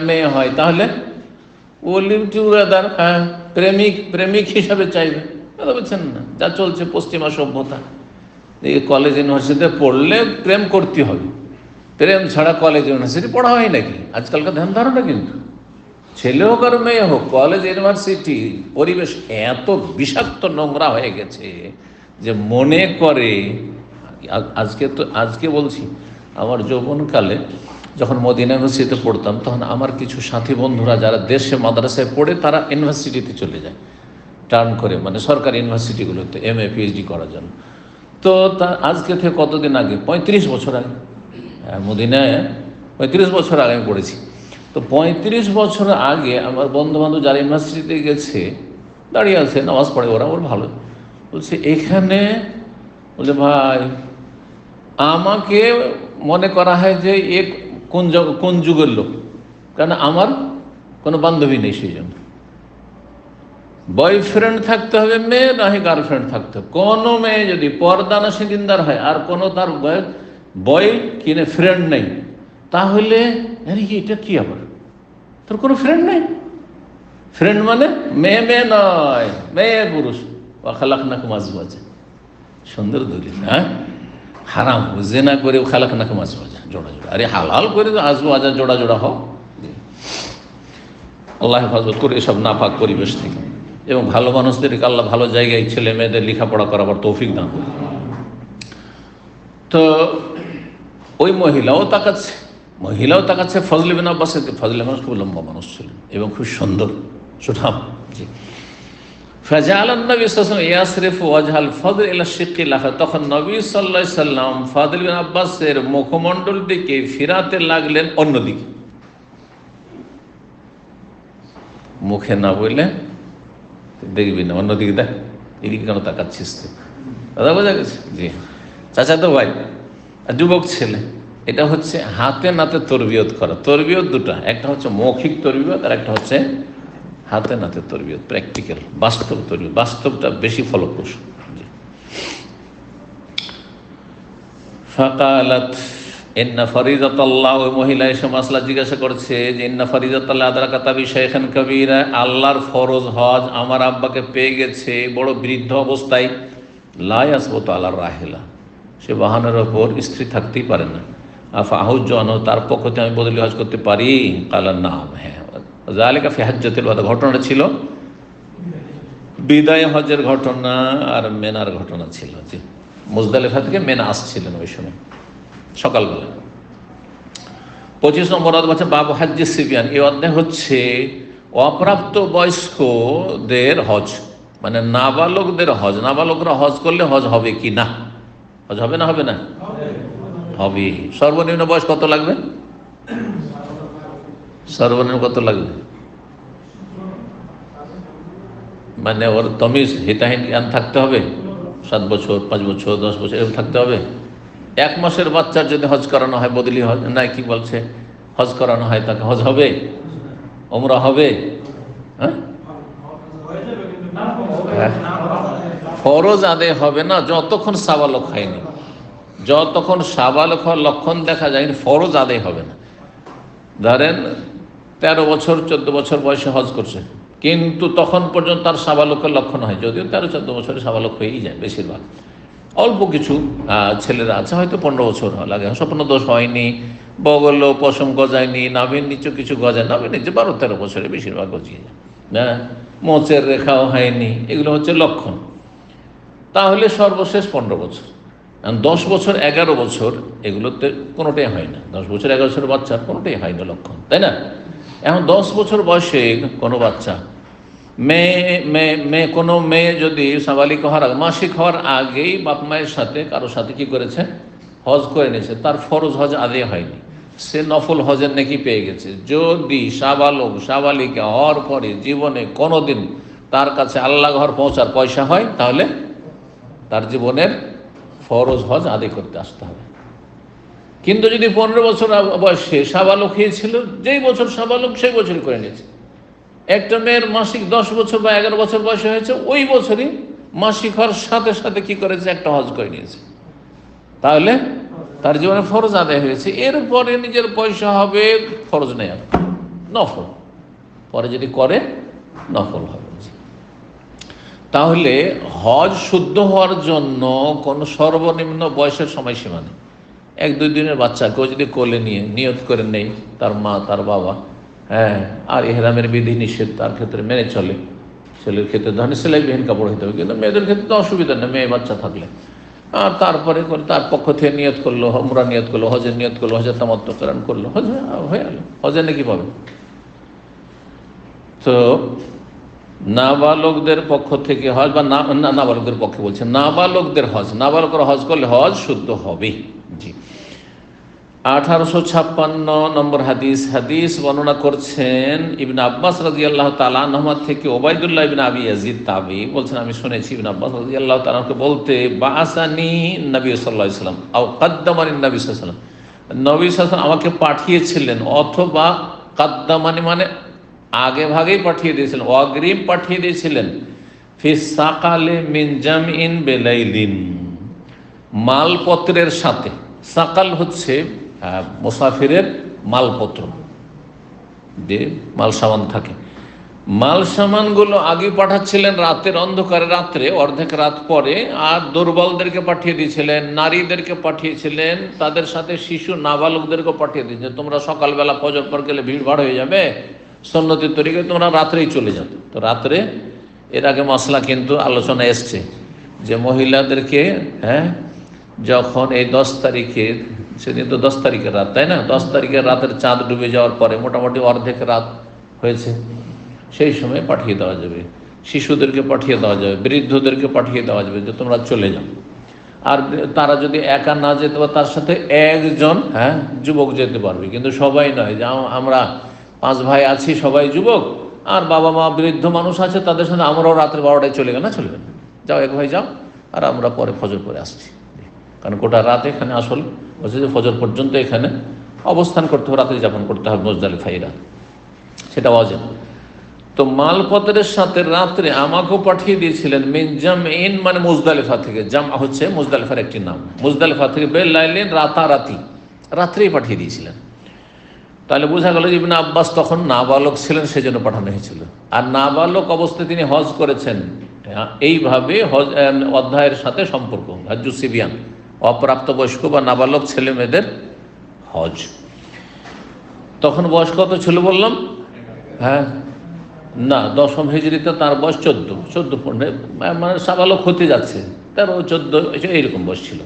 মেয়ে হয় তাহলে ওলিভ টুগেদার, প্রেমিক হিসাবে চাইবে। বুঝছেন না, যা চলছে পশ্চিমা সভ্যতা, এই কলেজ ইউনিভার্সিটিতে পড়লে প্রেম করতে হবে, প্রেম ছাড়া কলেজ ইউনিভার্সিটি পড়া হয় নাকি? আজকালকার ধ্যান ধারণা, কিন্তু ছেলে হোক আর মেয়ে হোক, কলেজ ইউনিভার্সিটি পরিবেশ এত বিষাক্ত নোংরা হয়ে গেছে যে মনে করে, আজকে বলছি, আমার যৌবনকালে যখন মদিনা ইউনিভার্সিটিতে পড়তাম, তখন আমার কিছু সাথী বন্ধুরা যারা দেশে মাদ্রাসায় পড়ে, তারা ইউনিভার্সিটিতে চলে যায় টার্ন করে, মানে সরকারি ইউনিভার্সিটিগুলোতে MA PhD করার জন্য। তো আজকে থেকে কতদিন আগে, 35 বছর আগে, মদিনায় 35 বছর আগে আমি পড়েছি। তো 35 বছর আগে আমার বন্ধুবান্ধব যারা ইউনিভার্সিটিতে গেছে, দাঁড়িয়ে আছে, নামাজ পড়ে ওরা, ওর ভালো, বলছে এখানে, বলছে ভাই আমাকে মনে করা হয় যে এ কোন যুগের লোক, কারণ আমার কোনো বান্ধবী নেই, সেই জন্য বয়ফ্রেন্ড থাকতে হবে মেয়ে, নাহি গার্লফ্রেন্ড থাকতে হবে। কোনো মেয়ে যদি পর্দানাশী দিনদার হয় আর কোনো তার বয় কিনে ফ্রেন্ড নেই, তাহলে আরে এটা কি আবার, তোর কোনো ফ্রেন্ড নেই। ফ্রেন্ড মানে মেয়ে মেয়ে নয়, মেয়ে পুরুষ। খালাকনাকুম আজওয়াজা, সুন্দর দলিল। হ্যাঁ, হারাম জেনা করে খালাকনাকুম আজওয়াজা, জোড়া জোড়া। আরে হালাল করে আজওয়াজা জোড়া জোড়া হোক। আল্লাহ হেফাজত করে এসব নাপাক পরিবেশ থেকে, এবং ভালো মানুষদেরকে আল্লাহ ভালো জায়গায় ছেলে মেয়েদের লেখাপড়া করাবার তৌফিক দান করে। তো ওই মহিলাও তাকাচ্ছে ফজলে বিন আব্বাসের। ফজলে মানুষ খুব লম্বা মানুষ ছিলেন এবং খুব সুন্দর সুঠাম। জি, তখন নবী সাল্লাল্লাহু আলাইহি সাল্লাম ফাদল বিন আব্বাসের মুখমণ্ডল দিকে ফিরাতে লাগলেন অন্যদিকে, মুখে না বললে দেখবি না, অন্যদিকে দেখ, এদিকে কেন তাকাচ্ছিস তুই? দাদা বোঝা গেছে? জি, চাচা তো ভাই আর যুবক ছেলে। এটা হচ্ছে হাতে নাতে তরবিয়ত করা। তরবিয়ত দুটা, একটা হচ্ছে মৌখিক তরবিয়ত আর একটা হচ্ছে হাতে নাতে তরবিয়ত, প্র্যাকটিক্যাল, বাস্তব তরবিয়ত। বাস্তবটা বেশি ফলপ্রসূ। ফাকালাত ইন্না ফরিদাতাল্লাহ, ওই মহিলা এসে মাসলা জিজ্ঞাসা করছে যে ইন্না ফরিদাতাল্লাহ আদরাকাতা বিশাইখান কাবীরা, আল্লাহর ফরজ হজ আমার আব্বাকে পেয়ে গেছে বড় বৃদ্ধ অবস্থায়। লা ইয়াসবুতু আলার রাহিলা, সে বাহনের ওপর স্ত্রী থাকতেই পারে না। আফা আহুজ্জ আনহু, তার পক্ষ থেকে আমি বদলি হজ করতে পারি? কালা নাম, হ্যাঁ। যালিকা ফি হাজ্জাতিল ওয়াদা, ঘটনাটা ছিল বিদায় হজের ঘটনা আর মেনার ঘটনা ছিল। জি, মুজদালিফা থেকে মেনা আসছিলেন ওই সময় সকালবেলা। 25 নম্বর অধ্যায় বাবু হাজ্জে সিবিয়ান। এই অধ্যায় হচ্ছে অপ্রাপ্ত বয়স্কদের হজ, মানে নাবালকদের হজ। নাবালকরা হজ করলে হজ হবে কি না? হজ হবে না? হবে না? হবে। সর্বনিম্ন বয়স কত লাগবে? সর্বনিম্ন কত লাগবে? মানে ওর তমিজ হিতাহীন জ্ঞান থাকতে হবে। 7 বছর, 5 বছর, 10 বছর এরকম থাকতে হবে। 1 মাসের বাচ্চার যদি হজ করানো হয়, বদলি হজ না কি বলছে, হজ করানো হয়, তাকে হজ হবে? ওমরা হবে? হ্যাঁ, ফরজ আদায় হবে না যতক্ষণ সাবালক হয়নি। যতক্ষণ সাবালক হওয়ার লক্ষণ দেখা যায়নি ফরজ আদায় হবে না। ধরেন 13 বছর 14 বছর বয়সে হজ করছে, কিন্তু তখন পর্যন্ত তার সাবালকের লক্ষণ হয়, যদিও 13-14 বছরে সাবালক হয়েই যায় বেশিরভাগ। অল্প কিছু ছেলেরা আছে হয়তো 15 বছর লাগে, স্বপ্ন দোষ হয়নি, বগল পশম গজায়নি, নাভির নিচে কিছু গজায়, নাভির নিচে 12-13 বছরে বেশিরভাগ গজিয়ে যায়। হ্যাঁ, মোচের রেখাও হয়নি, এগুলো হচ্ছে লক্ষণ। তাহলে সর্বশেষ 15 বছর। 10 বছর 11 বছর এগুলোতে কোনোটাই হয় না। 10 বছর 11 বছর বাচ্চার কোনোটাই হয় না লক্ষণ, তাই না? এখন 10 বছর বয়সে কোনো বাচ্চা কোনো মেয়ে যদি সাবালিক হওয়ার আগে, মাসিক হওয়ার আগেই বাপ মায়ের সাথে কারোর সাথে কি করেছে, হজ করে নিয়েছে, তার ফরজ হজ আদায় হয়নি, সে নফল হজের নাকি পেয়ে গেছে। যদি সাবালিকা হওয়ার পরে জীবনে কোনোদিন তার কাছে আল্লাহ ঘর পৌঁছার পয়সা হয়, তাহলে তার জীবনের ফরজ হজ আদায় করতে আসতে হবে। কিন্তু যদি 15 বছর বয়সে সাবালক হয়েছিল, যেই বছর সাবালক সেই বছরই করে নিয়েছে। একটা মেয়ের মাসিক 10 বছর বা 11 বছর বয়সে হয়েছে, ওই বছরই মাসিক হওয়ার সাথে সাথে কি করেছে, একটা হজ করে নিয়েছে, তাহলে তার জীবনে ফরজ আদায় হয়েছে। এরপরে নিজের পয়সা হবে, ফরজ নেই, আর নফল, পরে যদি করে নফল হবে। তাহলে হজ শুদ্ধ হওয়ার জন্য কোনো সর্বনিম্ন বয়সের সময়সীমা নেই। 1-2 দিনের বাচ্চাকেও যদি কোলে নিয়ে নিয়ত করে নেই তার মা তার বাবা, হ্যাঁ, আর ইহরামের বিধি নিষেধ তার ক্ষেত্রে মেনে চলে। ছেলের ক্ষেত্রে ধরেন সেলাইবিহীন কাপড় হতে হবে, কিন্তু মেয়েদের ক্ষেত্রে তো অসুবিধা নেই, মেয়ে বাচ্চা থাকলে। আর তারপরে করে তার পক্ষ থেকে নিয়ত করলো, উমরা নিয়ত করলো, হজের নিয়ত করলো, হজের তামাত্তুকরণ করলো, হজ হয়ে গেল, হজের নাকি পাবে। তো নাবালকদের পক্ষ থেকে হজ, বা নাবালকদের পক্ষে বলছে, নাবালকদের হজ, নাবালকরা হজ করলে হজ শুদ্ধ হবে। জি, 1856 নম্বর হাদিস বর্ণনা করছেন ইবনে আব্বাস রাদিয়াল্লাহু তাআলা আনহুমা থেকে ওবাইদুল্লাহ ইবনে আবি ইয়াজিদ তাবি বলছেন, আমি শুনেছি ইবনে আব্বাস রাদিয়াল্লাহু তাআলা কে বলতে, বাআসানি নবী সাল্লাল্লাহু আলাইহি ওয়াসাল্লাম আও কাদ্দামানি নবী সাল্লাল্লাহু আলাইহি ওয়াসাল্লাম, নবী সাল্লাল্লাহু আলাইহি ওয়াসাল্লাম আমাকে পাঠিয়েছিলেন, অথবা কাদ্দামানি মানে আগে ভাগেই পাঠিয়ে দিয়েছিলেন, অগ্রিম পাঠিয়ে দিয়েছিলেন। ফিস সাকালে মিন জামইন বেলাইলিন, মালপত্রের সাথে। সাকাল হচ্ছে মুসাফিরের মালপত্র, যে মাল সামান থাকে, মাল সামানগুলো আগে পাঠাচ্ছিলেন রাতের অন্ধকারে, রাত্রে অর্ধেক রাত পরে। আর দুর্বলদেরকে পাঠিয়ে দিয়েছিলেন, নারীদেরকে পাঠিয়েছিলেন, তাদের সাথে শিশু নাবালকদেরকে পাঠিয়ে দিয়েছিলেন। তোমরা সকালবেলা ফজর পর গেলে ভিড় ভাড় হয়ে যাবে, সুন্নতের তরিকায় তোমরা রাত্রেই চলে যেত। তো রাত্রে, এর আগে মশলা কিন্তু আলোচনা এসছে যে মহিলাদেরকে যখন এই 10 তারিখে, সেদিন তো 10 তারিখের রাত, তাই না? 10 তারিখের রাতের চাঁদ ডুবে যাওয়ার পরে মোটামুটি অর্ধেক রাত হয়েছে, সেই সময় পাঠিয়ে দেওয়া যাবে। শিশুদেরকে পাঠিয়ে দেওয়া যাবে, বৃদ্ধদেরকে পাঠিয়ে দেওয়া যাবে যে তোমরা চলে যাও। আর তারা যদি একা না যেতে পারে, তার সাথে একজন যুবক যেতে পারবে, কিন্তু সবাই নয়। যে আমরা 5 ভাই আছি, সবাই যুবক, আর বাবা মা বৃদ্ধ মানুষ আছে, তাদের সাথে আমরাও রাত্রে 12টায় চলে গেল না, চলবে না। যাও এক ভাই যাও, আর আমরা পরে ফজর করে আসছি। কারণ গোটা রাত এখানে আসল হচ্ছে যে ফজর পর্যন্ত এখানে অবস্থান করতে হবে, রাত্রি যাপন করতে হবে মুজদালিফায় রাত, সেটা ওয়াজিব। তো মালপত্রের সাথে রাত্রে আমাকেও পাঠিয়ে দিয়েছিলেন মিন জামইন, মানে মুজদালিফা থেকে। জাম হচ্ছে মুজদালিফার একটি নাম। মুজদালিফা থেকে বেলাইলিন, রাতারাতি, রাত্রেই পাঠিয়ে দিয়েছিলেন। তাহলে বোঝা গেল যে ইবনে আব্বাস তখন নাবালক ছিলেন, সেজন্য পাঠানো হয়েছিল। আর নাবালক অবস্থায় তিনি হজ করেছেন। এইভাবে হজ অধ্যায়ের সাথে সম্পর্ক, হজ্জুস সিবিয়ান, অপ্রাপ্তবয়স্ক বা নাবালক ছেলে মেয়েদের হজ। তখন বয়স কত ছিল বললাম? না, 10ম হিজরিতে তার বয়স 14 মানে সাবালক হতে যাচ্ছে, 13-14 এইরকম বয়স ছিল।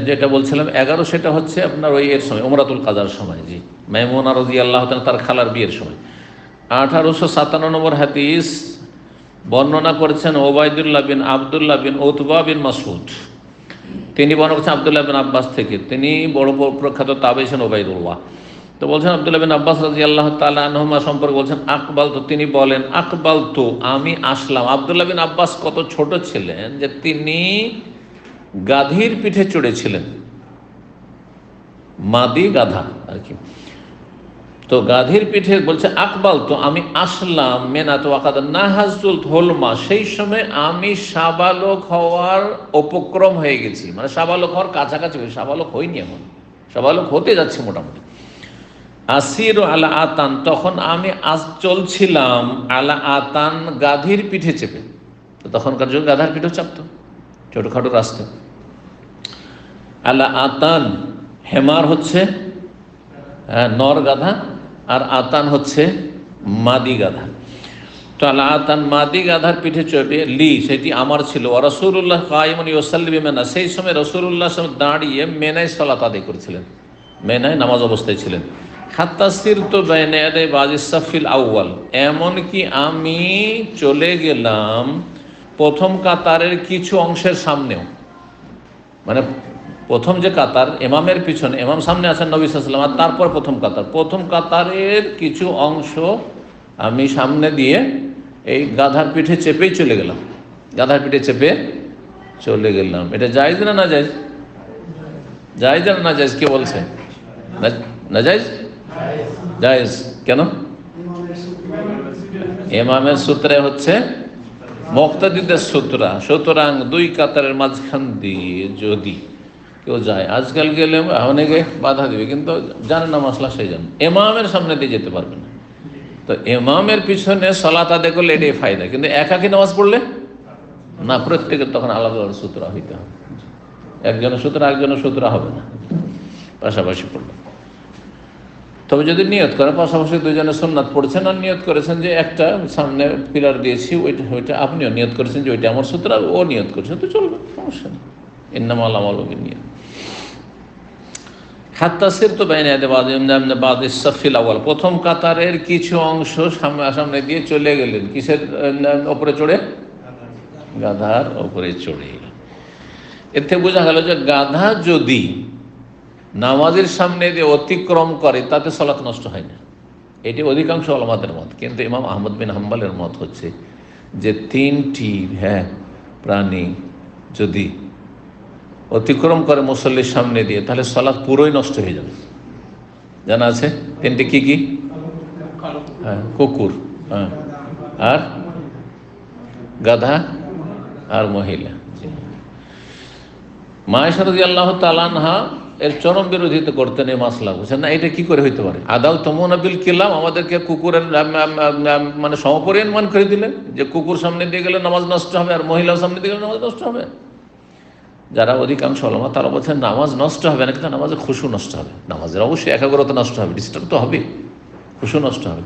যেটা বলছিলাম 11, সেটা হচ্ছে আপনার ওই এর সময়, উমরাতুল কাজার সময়, জি, মাইমুনা রাদিয়াল্লাহু তাআলা তার খালার বিয়ের সময়। 1857 নম্বর হাদিস বর্ণনা করেছেন ওবায়দুল্লাহ বিন আবদুল্লাহ বিন উতবা বিন মাসউদ। তিনি বর্ণনা করছেন আবদুল্লাহ বিন আব্বাস থেকে, তিনি বড় প্রখ্যাত তাবেঈ ছিলেন ওবায়দুল্লাহ। তো বলছেন আবদুল্লাহ বিন আব্বাস রাদিয়াল্লাহু তাআলা আনহুমা সম্পর্কে বলছেন, আকবালতু, তিনি বলেন আকবালতু, আমি আসলাম। আবদুল্লাহ বিন আব্বাস কত ছোট ছিলেন যে তিনি গাধীর পিঠে চড়েছিলেন, মাদি গাধা আর কি। তো গাধীর পিঠে বলছে আকবালতু, আমি আসলাম, মেনাত ওয়াকাদ নাহাজতুল হোলমা, সেই সময় আমি সাবালক হওয়ার উপক্রম হয়ে গেছি, মানে সাবালক হওয়ার কাছাকাছি, সাবালক হইনি এখন, সাবালক হতে যাচ্ছে মোটামুটি। আসির আলা আতান, তখন আমি চলছিলাম আলা আতান, গাধীর পিঠে চেপে। তো তখনকার যুগে গাধার পিঠেও চাপতো, ছোটখাটো রাস্তা। আলা আতান, হেমার হচ্ছে নর গাধা, আর আতান হচ্ছে মাদি গাধা। তো আলা আতান, মাদি গাধার পিঠে চেপে, লি, সেটি আমার ছিল। রাসূলুল্লাহ কায়িমুন ইউসাল্লি বিমিনা, সেই সময় রাসূলুল্লাহ দাঁড়িয়ে মেনায় সালাত আদায় করেছিলেন, মেনায় নামাজ অবস্থায় ছিলেন। হাত্তা সিরতু বাইনা ইয়াদাই বাযিস সাফিল আউয়াল, এমনকি আমি চলে গেলাম প্রথম কাতারের কিছু অংশের সামনেও, মানে প্রথম যে কাতার, ইমামের পিছনে, ইমাম সামনে আছেন নবী সাল্লাল্লাহু আলাইহি ওয়াসাল্লাম, আর তারপর প্রথম কাতারের কিছু অংশ আমি সামনে দিয়ে এই গাধার পিঠে চেপেই চলে গেলাম, গাধার পিঠে চেপে চলে গেলাম। এটা জায়েজ না না জায়েজ? জায়েজ না না জায়েজ? কে বলছে না জায়েজ? জায়েজ। কেন? ইমামের সূত্রে হচ্ছে মুক্তাদিদের সূত্রা, সুতরাং 2 কাতারের মাঝখান দিয়ে যদি কেউ যায়, আজকাল গেলে অনেকে বাধা দিবে, কিন্তু জানে না মাসলা, সেই জন্য ইমামের সামনে দিয়ে যেতে পারবে না। তো ইমামের পিছনে সালাত আদায় করলে এটাই ফায়দা, কিন্তু একাকি নামাজ পড়লে না, প্রত্যেকের তখন আলাদা আলাদা সূত্রা হইতে হবে, একজনের সূত্রা একজনের সূত্রা হবে না, পাশাপাশি পড়বে। তবে যদি নিয়ত করে পাশাপাশি 2 জনের সুন্নাত পড়ছেন, আর নিয়ত করেছেন যে একটা সামনে পিলার দিয়েছি, ওইটা আপনিও নিয়ত করেছেন যে ওইটা আমার সূত্র, ও নিয়ত করেছেন, তো চলবে, সমস্যা নেই। ইন্নামাল আমালু বিন্নিয়াত। হাত্তা সিরতু বাইনা ইয়াদাই বাযিস সাফিল আউয়াল, প্রথম কাতারের কিছু অংশ সামনে দিয়ে চলে গেলেন, কিসের উপরে চড়ে? গাধার উপরে চড়ে। এতে বোঝা গেল যে গাধা যদি নামাজের সামনে দিয়ে অতিক্রম করে তাতে সালাত নষ্ট হয় না, এটি অধিকাংশ উলামাদের মত। কিন্তু ইমাম আহমদ বিন হাম্বলের মত হচ্ছে যে 3টি প্রাণী যদি অতিক্রম করে মুসল্লির সামনে দিয়ে, তাহলে সালাত পুরোই নষ্ট হয়ে যাবে। জানা আছে 3টি কি কি? হ্যাঁ, কুকুর, হ্যাঁ, আর গাধা আর মহিলা। মা আয়েশা রাদিয়াল্লাহু তাআলা আনহা এর চরম বিরোধিতা করতেন এই মাসলা, বুঝছেন না, এটা কি করে হইতে পারে? আদাউ তমুনা বিল কিলাম, আমাদেরকে কুকুরের মানে সমপরিমাণ করে দিলেন যে কুকুর সামনে দিয়ে গেলে নামাজ নষ্ট হবে আর মহিলা সামনে দিয়ে গেলে নামাজ নষ্ট হবে। যারা অধিকাংশ ওলামা তারা বলছেন নামাজ নষ্ট হবে না, কিন্তু নামাজের খুশু নষ্ট হবে। নামাজের অবশ্যই একাগ্রতা নষ্ট হবে, ডিস্টার্ব তো হবে, খুশু নষ্ট হবে।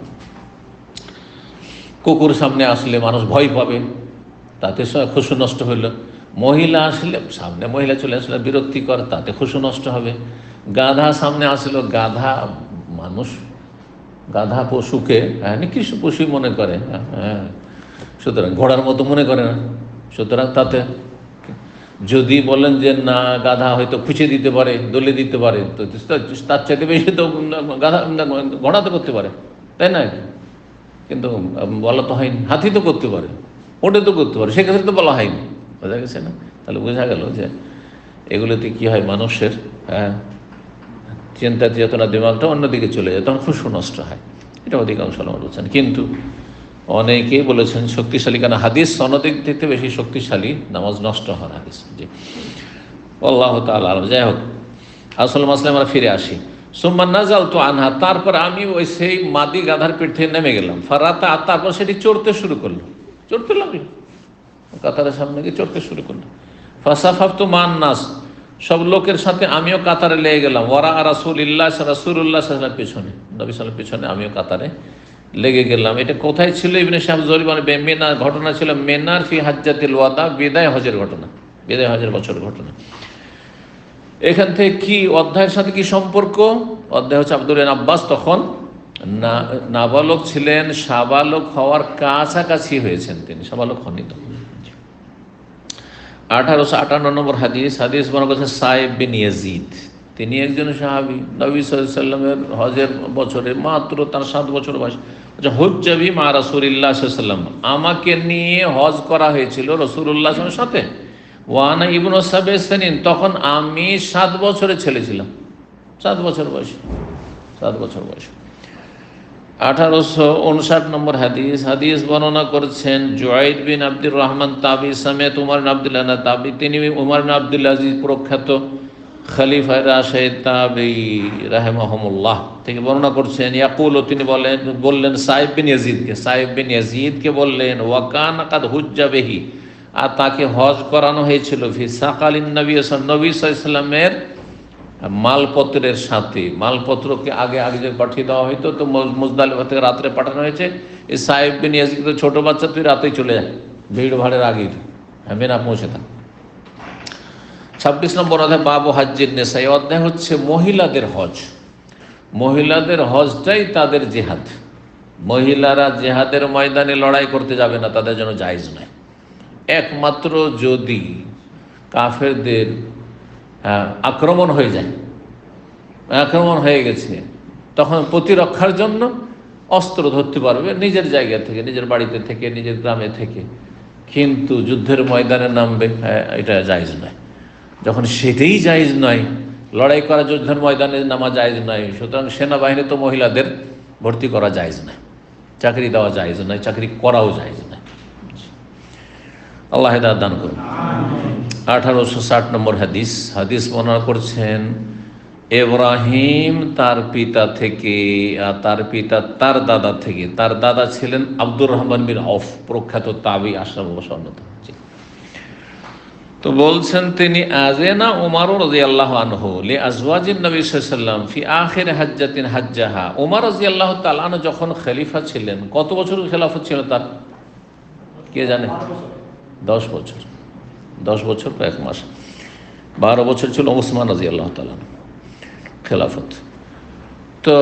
কুকুর সামনে আসলে মানুষ ভয় পাবে, তাতে খুশু নষ্ট হইল। মহিলা আসলে সামনে মহিলা চলে আসলে বিরক্তিকর, তাতে খুশু নষ্ট হবে। গাধা সামনে আসলো, গাধা মানুষ, গাধা পশুকে নিকৃষ্ট পশুই মনে করে, হ্যাঁ, সুতরাং ঘোড়ার মতো মনে করে না। সুতরাং তাতে যদি বলেন যে না গাধা হয়তো খুঁচে দিতে পারে, দলে দিতে পারে, তো তার চাইতে বেশি তো গাধা ঘোড়া তো করতে পারে, তাই না? কিন্তু বলা তো হয়নি। হাতি তো করতে পারে, ওটা তো করতে পারে, সেক্ষেত্রে তো বলা হয়নি। বোঝা গেছে না? তাহলে বোঝা গেল যে এগুলোতে কি হয়, মানুষের চিন্তা চেতনা দিমাগটা অন্যদিকে চলে যায়, তখন খুশু নষ্ট হয়। এটা অধিকাংশ লোক বলছেন। কিন্তু অনেকেই বলেছেন শক্তিশালী, কেন হাদিস সনদিক থেকে বেশি শক্তিশালী নামাজ নষ্ট হওয়ার হাদিস। জি, আল্লাহ তাআলা আলাম। যাই হোক, আসল মাসলায় আমরা ফিরে আসি। সুম্মা নাযালতু আনহা, তারপর আমি ওই সেই মাদি গাধার পিঠ থেকে নেমে গেলাম। ফারাতা, তারপর সেটি চড়তে শুরু করলো, চড়তে লাগলো, কাতারের সামনে গিয়ে চড়তে শুরু করলো। ফাসাফাফতু মান নাস, সব লোকের সাথে আমিও কাতারে লেগে গেলাম। ওয়ারা রাসূলুল্লাহ সাল্লাল্লাহু আলাইহি ওয়াসাল্লাম পিছনে, নবী সাল্লাল্লাহু পিছনে, আমিও কাতারে লেগে গেলাম। এটা কোথায় ছিল? ইবনে শাহাব জরিবান মেনা, ঘটনা ছিল মেনার ফি হাজ্জাতিল ওয়াদা, বিদায় হজের ঘটনা, বিদায় হজের বছর ঘটনা। এখান থেকে কি অধ্যায়ের সাথে কি সম্পর্ক? অধ্যায় হচ্ছে আব্দুল্লাহ ইবনে আব্বাস তখন নাবালক ছিলেন, সাবালক হওয়ার কাছাকাছি হয়েছেন, তিনি সাবালক হননি তখন। 1858 নম্বর হাদিস বর্ণনা করেছেন সাইব বিন ইয়াজিদ, তিনি একজন সাহাবী, নবী সাল্লাল্লাহু আলাইহি ওয়াসাল্লামের হজের বছরে মাত্র তার 7 বছর বয়স। হুজ্জাবি মা রাসূলিল্লাহ সাল্লাল্লাহু আলাইহি ওয়াসাল্লাম, আমাকে নিয়ে হজ করা হয়েছিল রাসূলুল্লাহ সাল্লাল্লাহু আলাইহি ওয়াসাল্লামের সাথে। ওয়ানা ইবনু সাবঈ সিনিন, তখন আমি 7 বছরের ছেলে ছিলাম, 7 বছর বয়স, 7 বছর বয়স। 1859 নম্বর হাদিস বর্ণনা করেছেন জুয়াইদ বিন আব্দুর রহমান তাবি সামেত উমর বিন আব্দুল্লাহ তাবি, তিনি উমর বিন আব্দুল আজিজ প্রখ্যাত খলিফা রাশিদ তাবি রাহিমাহুমুল্লাহ থেকে বর্ণনা করছেন। ইয়াকুল, তিনি বললেন সাইব বিন ইয়াজিদকে বললেন ওয়াকানা কাদ হুজ্জা বিহি, আর তাকে হজ করানো হয়েছিল ফি সাকালিন নবী সাল্লাল্লাহু আলাইহি ওয়াসাল্লামের মালপত্রের সাথে। মালপত্রকে আগে যে পাঠিয়ে দেওয়া হইতো, তো মুজদালিফা থেকে রাত্রে পাঠানো হয়েছে। এই সাইব বিন ইয়াজিদ তো ছোট বাচ্চা, তুই রাতেই চলে যায়, ভিড় ভাড়ের আগেই মেনা পৌঁছে থাক। 26 নম্বর অধ্যায় বাবু হাজ্জিন নিসা, এই অধ্যায় হচ্ছে মহিলাদের হজ। মহিলাদের হজটাই তাদের জেহাদ। মহিলারা জেহাদের ময়দানে লড়াই করতে যাবে না, তাদের জন্য জায়েজ নয়। একমাত্র যদি কাফেরদের আক্রমণ হয়ে যায়, আক্রমণ হয়ে গেছে, তখন প্রতিরক্ষার জন্য অস্ত্র ধরতে পারবে নিজের জায়গা থেকে, নিজের বাড়িতে থেকে, নিজের গ্রামে থেকে। কিন্তু যুদ্ধের ময়দানে নামবে, এটা জায়েজ নয়। যখন সেটাই জায়েজ নয়, লড়াই করা, যুদ্ধের ময়দানে নামা জায়েজ নয়, সুতরাং সেনাবাহিনী তো মহিলাদের ভর্তি করা জায়েজ নয়, চাকরি দেওয়া জায়েজ নয়, চাকরি করাও জায়েজ নয়। আল্লাহ হেদায়েত দান করুন। 1860 নম্বর হাদিস বর্ণনা করছেন ইব্রাহিম তার পিতা থেকে, আর তার পিতা তার দাদা থেকে। তার দাদা ছিলেন আব্দুর রহমান বিন আউফ, প্রখ্যাত তাবি, আশরাফ অন্যতম। তো বলছেন তিনি আযেনা উমর রাদিয়াল্লাহু আনহু লি আজওয়াজিন নবী সাল্লাল্লাহু আলাইহি ওয়াসাল্লাম ফি আখির হাজ্জাতিন হাজ্জাহা। উমর রাদিয়াল্লাহু তাআলা আনহু যখন খলিফা ছিলেন, কত বছর খেলাফত ছিল তার কে জানে? 10 বছর, 10 বছর কয়েক মাস। 12 বছর ছিল ওসমান রাদিয়াল্লাহু তাআলা খেলাফত। তো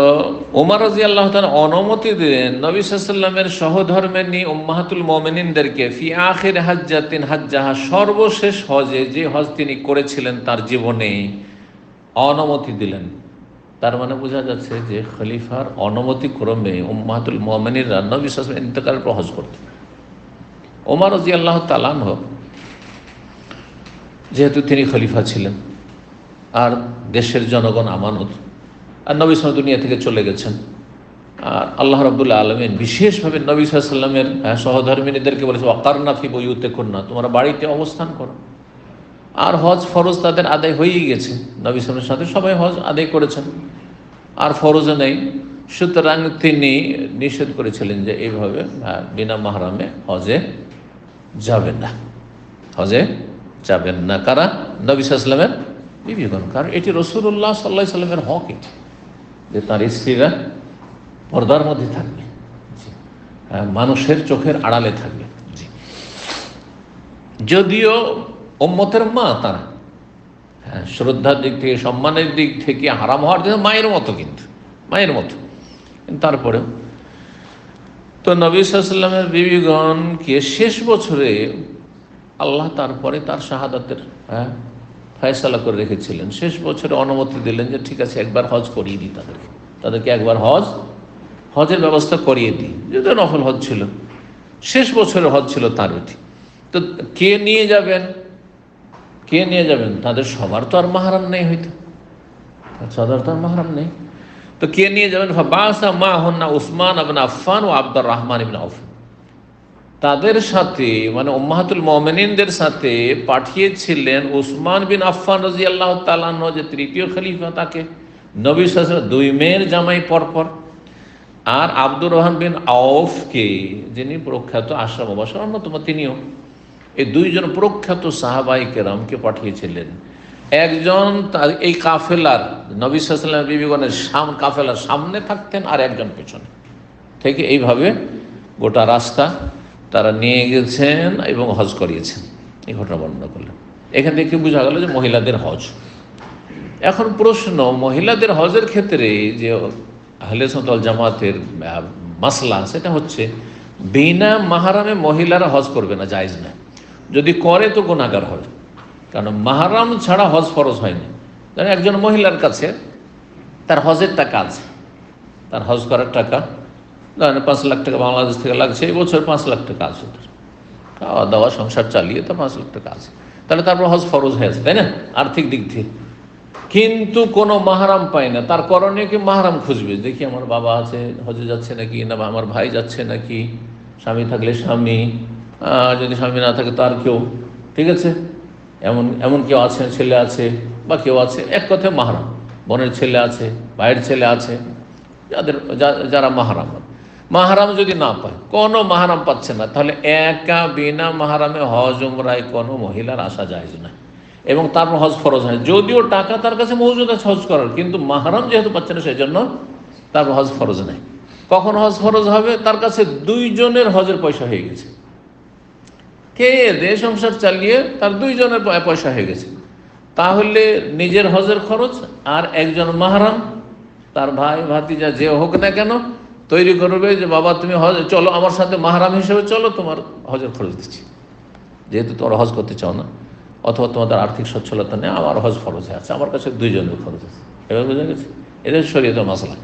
ওমর রাদিয়াল্লাহু তাআলা অনুমতি দিলেন নবী সাল্লাল্লাহু আলাইহি ওয়াসাল্লামের সহধর্মিণী উম্মাহাতুল মুমিনিনদেরকে ফি আখির হাজ্জাতিন হাজ্জাহা, সর্বশেষ হজে, যে হজ তিনি করেছিলেন তার জীবনে, অনুমতি দিলেন। তার মানে বোঝা যাচ্ছে যে খলিফার অনুমতি ক্রমে উম্মাহাতুল মুমিনিনরা নবী সাল্লাল্লাহু আলাইহি ওয়াসাল্লামের ইন্তেকালের পর হজ করতেন। ওমর রাদিয়াল্লাহু তাআলা আনহু যেহেতু তিনি খলিফা ছিলেন, আর দেশের জনগণ আমানত, আর নবী সাল্লাল্লাহু আলাইহি ওয়াসাল্লাম দুনিয়া থেকে চলে গেছেন, আর আল্লাহ রাব্বুল আলামিন বিশেষভাবে নবী সাল্লাল্লাহু আলাইহি ওয়াসাল্লামের সহধর্মিণীদেরকে বলেছে ওয়াকারনা ফি বুয়ুতিকুন্না, তোমরা বাড়িতে অবস্থান করো। আর হজ ফরজ তাদের আদায় হয়েই গেছে, নবী সাল্লাল্লাহু আলাইহি ওয়াসাল্লামের সাথে সবাই হজ আদায় করেছেন, আর ফরজে নেই। সুতরাং তিনি নিষেধ করেছিলেন যে এইভাবে বিনা মাহরামে হজে যাবেন না, হজে যাবেন না। কারা? নবী সাল্লাল্লাহু আলাইহি ওয়াসাল্লামের বিবিগণ। কারণ এটি রাসূলুল্লাহ সাল্লাল্লাহু আলাইহি ওয়াসাল্লামের হক, এটি যে তার স্ত্রীরা পর্দার মধ্যে থাকবে, মানুষের চোখের আড়ালে থাকবে। জি, যদিও উম্মতের মা, তারা শ্রদ্ধার দিক থেকে, সম্মানের দিক থেকে হারাম হওয়ার জন্য মায়ের মতো, কিন্তু মায়ের মতো, কিন্তু তারপরেও তো নবী সাল্লাল্লাহু আলাইহি ওয়াসাল্লামের বিবিগণকে শেষ বছরে আল্লাহ তারপরে তার শাহাদাতের ফয়সালা করে রেখেছিলেন। শেষ বছরে অনুমতি দিলেন যে ঠিক আছে, একবার হজ করিয়ে দিই তাদেরকে একবার হজের ব্যবস্থা করিয়ে দিই, যেহেতু নফল হজ ছিল, শেষ বছরের হজ ছিল তার এটি। তো কে নিয়ে যাবেন? তাদের সবার তো আর মাহরাম নেই, হয়তো সবার তো আর মাহরাম নেই, তো কে নিয়ে যাবেন? বাসা মা হন্না উসমান ইবনে আফফান ও আব্দুর রহমান ইবনে আউফ, তাদের সাথে মানে উম্মাহাতুল মুমিনিনদের সাথে পাঠিয়েছিলেন উসমান বিন আফফান রাদিয়াল্লাহু তাআলা আনহু, যে তৃতীয় খলিফা, তাকে নবী সাল্লাল্লাহু আলাইহি ওয়াসাল্লাম দুই মেয়ের জামাই পরপর, আর আব্দুর রহমান বিন আউফকে, যিনি প্রখ্যাত আশরাফ মুবাশশার অন্যতম, তিনিও। এই দুইজন প্রখ্যাত সাহাবায়ে কেরামকে পাঠিয়েছিলেন। একজন এই কাফেলার, নবী সাল্লাল্লাহু আলাইহি ওয়াসাল্লামের বিবিগণের কাফেলার সামনে থাকতেন, আর একজন পেছনে থেকে এইভাবে গোটা রাস্তা তারা নিয়ে গেছেন এবং হজ করিয়েছেন। এই ঘটনা বর্ণনা করলেন। এখান থেকে বোঝা গেল যে মহিলাদের হজ। এখন প্রশ্ন, মহিলাদের হজের ক্ষেত্রে যে আহলে সুন্নাত ওয়াল জামাতের মাসলা, সেটা হচ্ছে বিনা মাহরামে মহিলারা হজ করবে না, জায়েজ না। যদি করে তো গুনাহগার হবে, কারণ মাহরাম ছাড়া হজ ফরজ হয়নি। একজন মহিলার কাছে তার হজের টাকা আছে, তার হজ করার টাকা 5 লাখ টাকা বাংলাদেশ থেকে লাগছে, এই বছর 5 লাখ টাকা আছে, তার খাওয়া দাওয়া সংসার চালিয়ে তো 5 লাখ টাকা আছে, তাহলে তারপর হজ ফরজ হয়েছে, তাই না, আর্থিক দিক থেকে। কিন্তু কোনো মাহরাম পায় না, তার করণীয় কি? মাহরাম খুঁজবে, দেখি আমার বাবা আছে, হজে যাচ্ছে নাকি, না আমার ভাই যাচ্ছে নাকি, স্বামী থাকলে স্বামী, যদি স্বামী না থাকে তার কেউ, ঠিক আছে, এমন কেউ আছে, ছেলে আছে বা কেউ আছে, এক কথায় মাহরাম, বোনের ছেলে আছে, ভাইয়ের ছেলে আছে, যারা মাহরাম যদি না পায়, কোনো মাহরাম পাচ্ছে না, তাহলে একা বিনা মাহরামে হজ উমরায় কোনো মহিলার আসা জায়েজ না, এবং তারপর হজ ফরজ হয়। যদিও টাকা তার কাছে মজুদ আছে হজ করার, কিন্তু মাহরাম যেহেতু পাচ্ছে না, সেই জন্য তারপর হজ ফরজ নেই। কখন হজ ফরজ হবে? তার কাছে দুইজনের হজের পয়সা হয়ে গেছে, কে দেশ সংসার চালিয়ে তার দুইজনের পয়সা হয়ে গেছে, তাহলে নিজের হজের খরচ আর একজন মাহরাম, তার ভাই ভাতিজা যে হোক না কেন, তৈরি করবে যে বাবা তুমি হজ চলো আমার সাথে, মাহরাম হিসেবে চলো, তোমার হজের খরচ দিচ্ছি, যেহেতু তোমরা হজ করতে চাও না, অথবা তোমাদের আর্থিক সচ্ছলতা নেই, আমার হজ ফরজ আছে, আমার কাছে দুইজনের খরচ আছে। এবার বোঝা গেছে, এটা শরীয়তের মাসলা।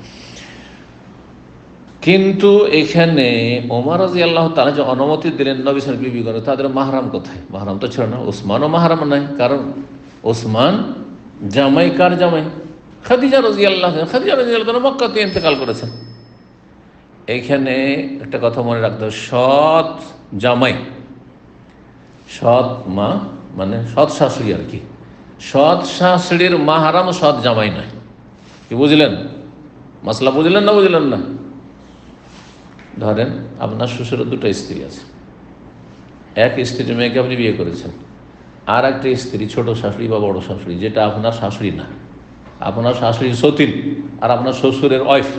কিন্তু এখানে ওমর রাদিয়াল্লাহু তাআলা যে অনুমতি দিলেন নবী সাল্লাল্লাহু আলাইহি ওয়াসাল্লাম, তাদের মাহরাম কোথায়? মাহরাম তো ছিল না। ওসমানও মাহরাম নাই, কারণ ওসমান জামাই, কার জামাই? খাদিজা রাদিয়াল্লাহু তাআলা মক্কাতে ইন্তেকাল করেছেন। এইখানে একটা কথা মনে রাখতে হবে, সৎ জামাই, সৎ মা মানে সৎ শাশুড়ি আর কি, সৎ শাশুড়ির মাহরাম সৎ জামাই নয়। কি বুঝলেন? মাসলা বুঝলেন না? বুঝলেন না? ধরেন আপনার শ্বশুরের 2টা স্ত্রী আছে, এক স্ত্রীর মেয়েকে আপনি বিয়ে করেছেন, আর একটা স্ত্রী ছোট শাশুড়ি বা বড় শাশুড়ি, যেটা আপনার শাশুড়ি না, আপনার শাশুড়ি সতীন, আর আপনার শ্বশুরের ওয়াইফ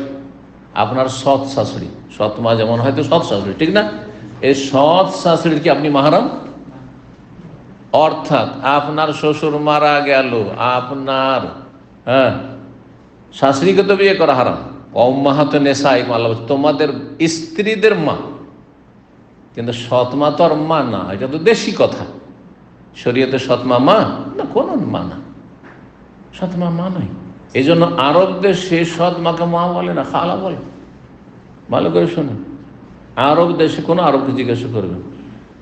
আপনার সৎ শাশুড়ি, সৎ মা যেমন হয়তো সৎ শাশুড়ি, ঠিক না? এই সৎ শাশুড়ির কি আপনি মাহরাম? অর্থাৎ আপনার শ্বশুর মারা গেল, আপনার শাশুড়িকে তো বিয়ে করা হারাম। উম্মাহাতু নিসাইকুম, আল্লাহ তোমাদের স্ত্রীদের মা, কিন্তু সৎ মা তো আর মা না, এটা তো দেশি কথা। শরীয়তে সৎ মা মা না, কোনো মা না, সৎ মা মা নয়। এই জন্য আরব দেশে সৎ মাকে মা বলে না, খালা বলে। ভালো করে শুনুন, আরব দেশে কোনো আরবকে জিজ্ঞাসা করবেন,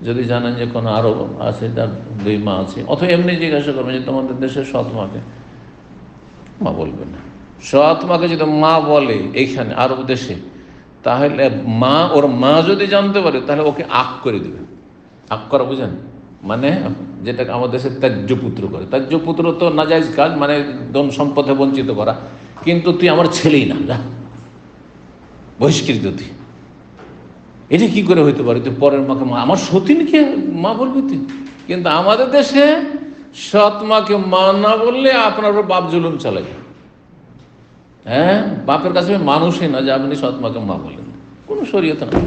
যদি জানেন যে কোনো আরব আছে তার 2 মা আছে, অথবা এমনি জিজ্ঞাসা করবেন যে তোমাদের দেশের সৎ মাকে, মা বলবে না। সৎ মাকে যদি মা বলে এইখানে আরব দেশে, তাহলে ওর মা যদি জানতে পারে তাহলে ওকে আক করে দেবে। আক করা বুঝেন, মানে যেটা আমাদের দেশে ত্যায্য পুত্র করে। ত্যায্য পুত্র তো নাজায়েজ কাজ, মানে ধন সম্পদে বঞ্চিত করা। কিন্তু তুই আমার ছেলেই না, যা, বহিষ্কৃত তুই। এটা কি করে হইতে পারে? তুই পরের মাকে মা, আমার সতীনকে মা বলবি তুই? কিন্তু আমাদের দেশে সৎ মাকে মা না বললে আপনার বাপ জুলুম চালায়। হ্যাঁ, বাপের কাছে মানুষই না যে আপনি সৎ মাকে মা বলেন, কোনো শরীয়ত না।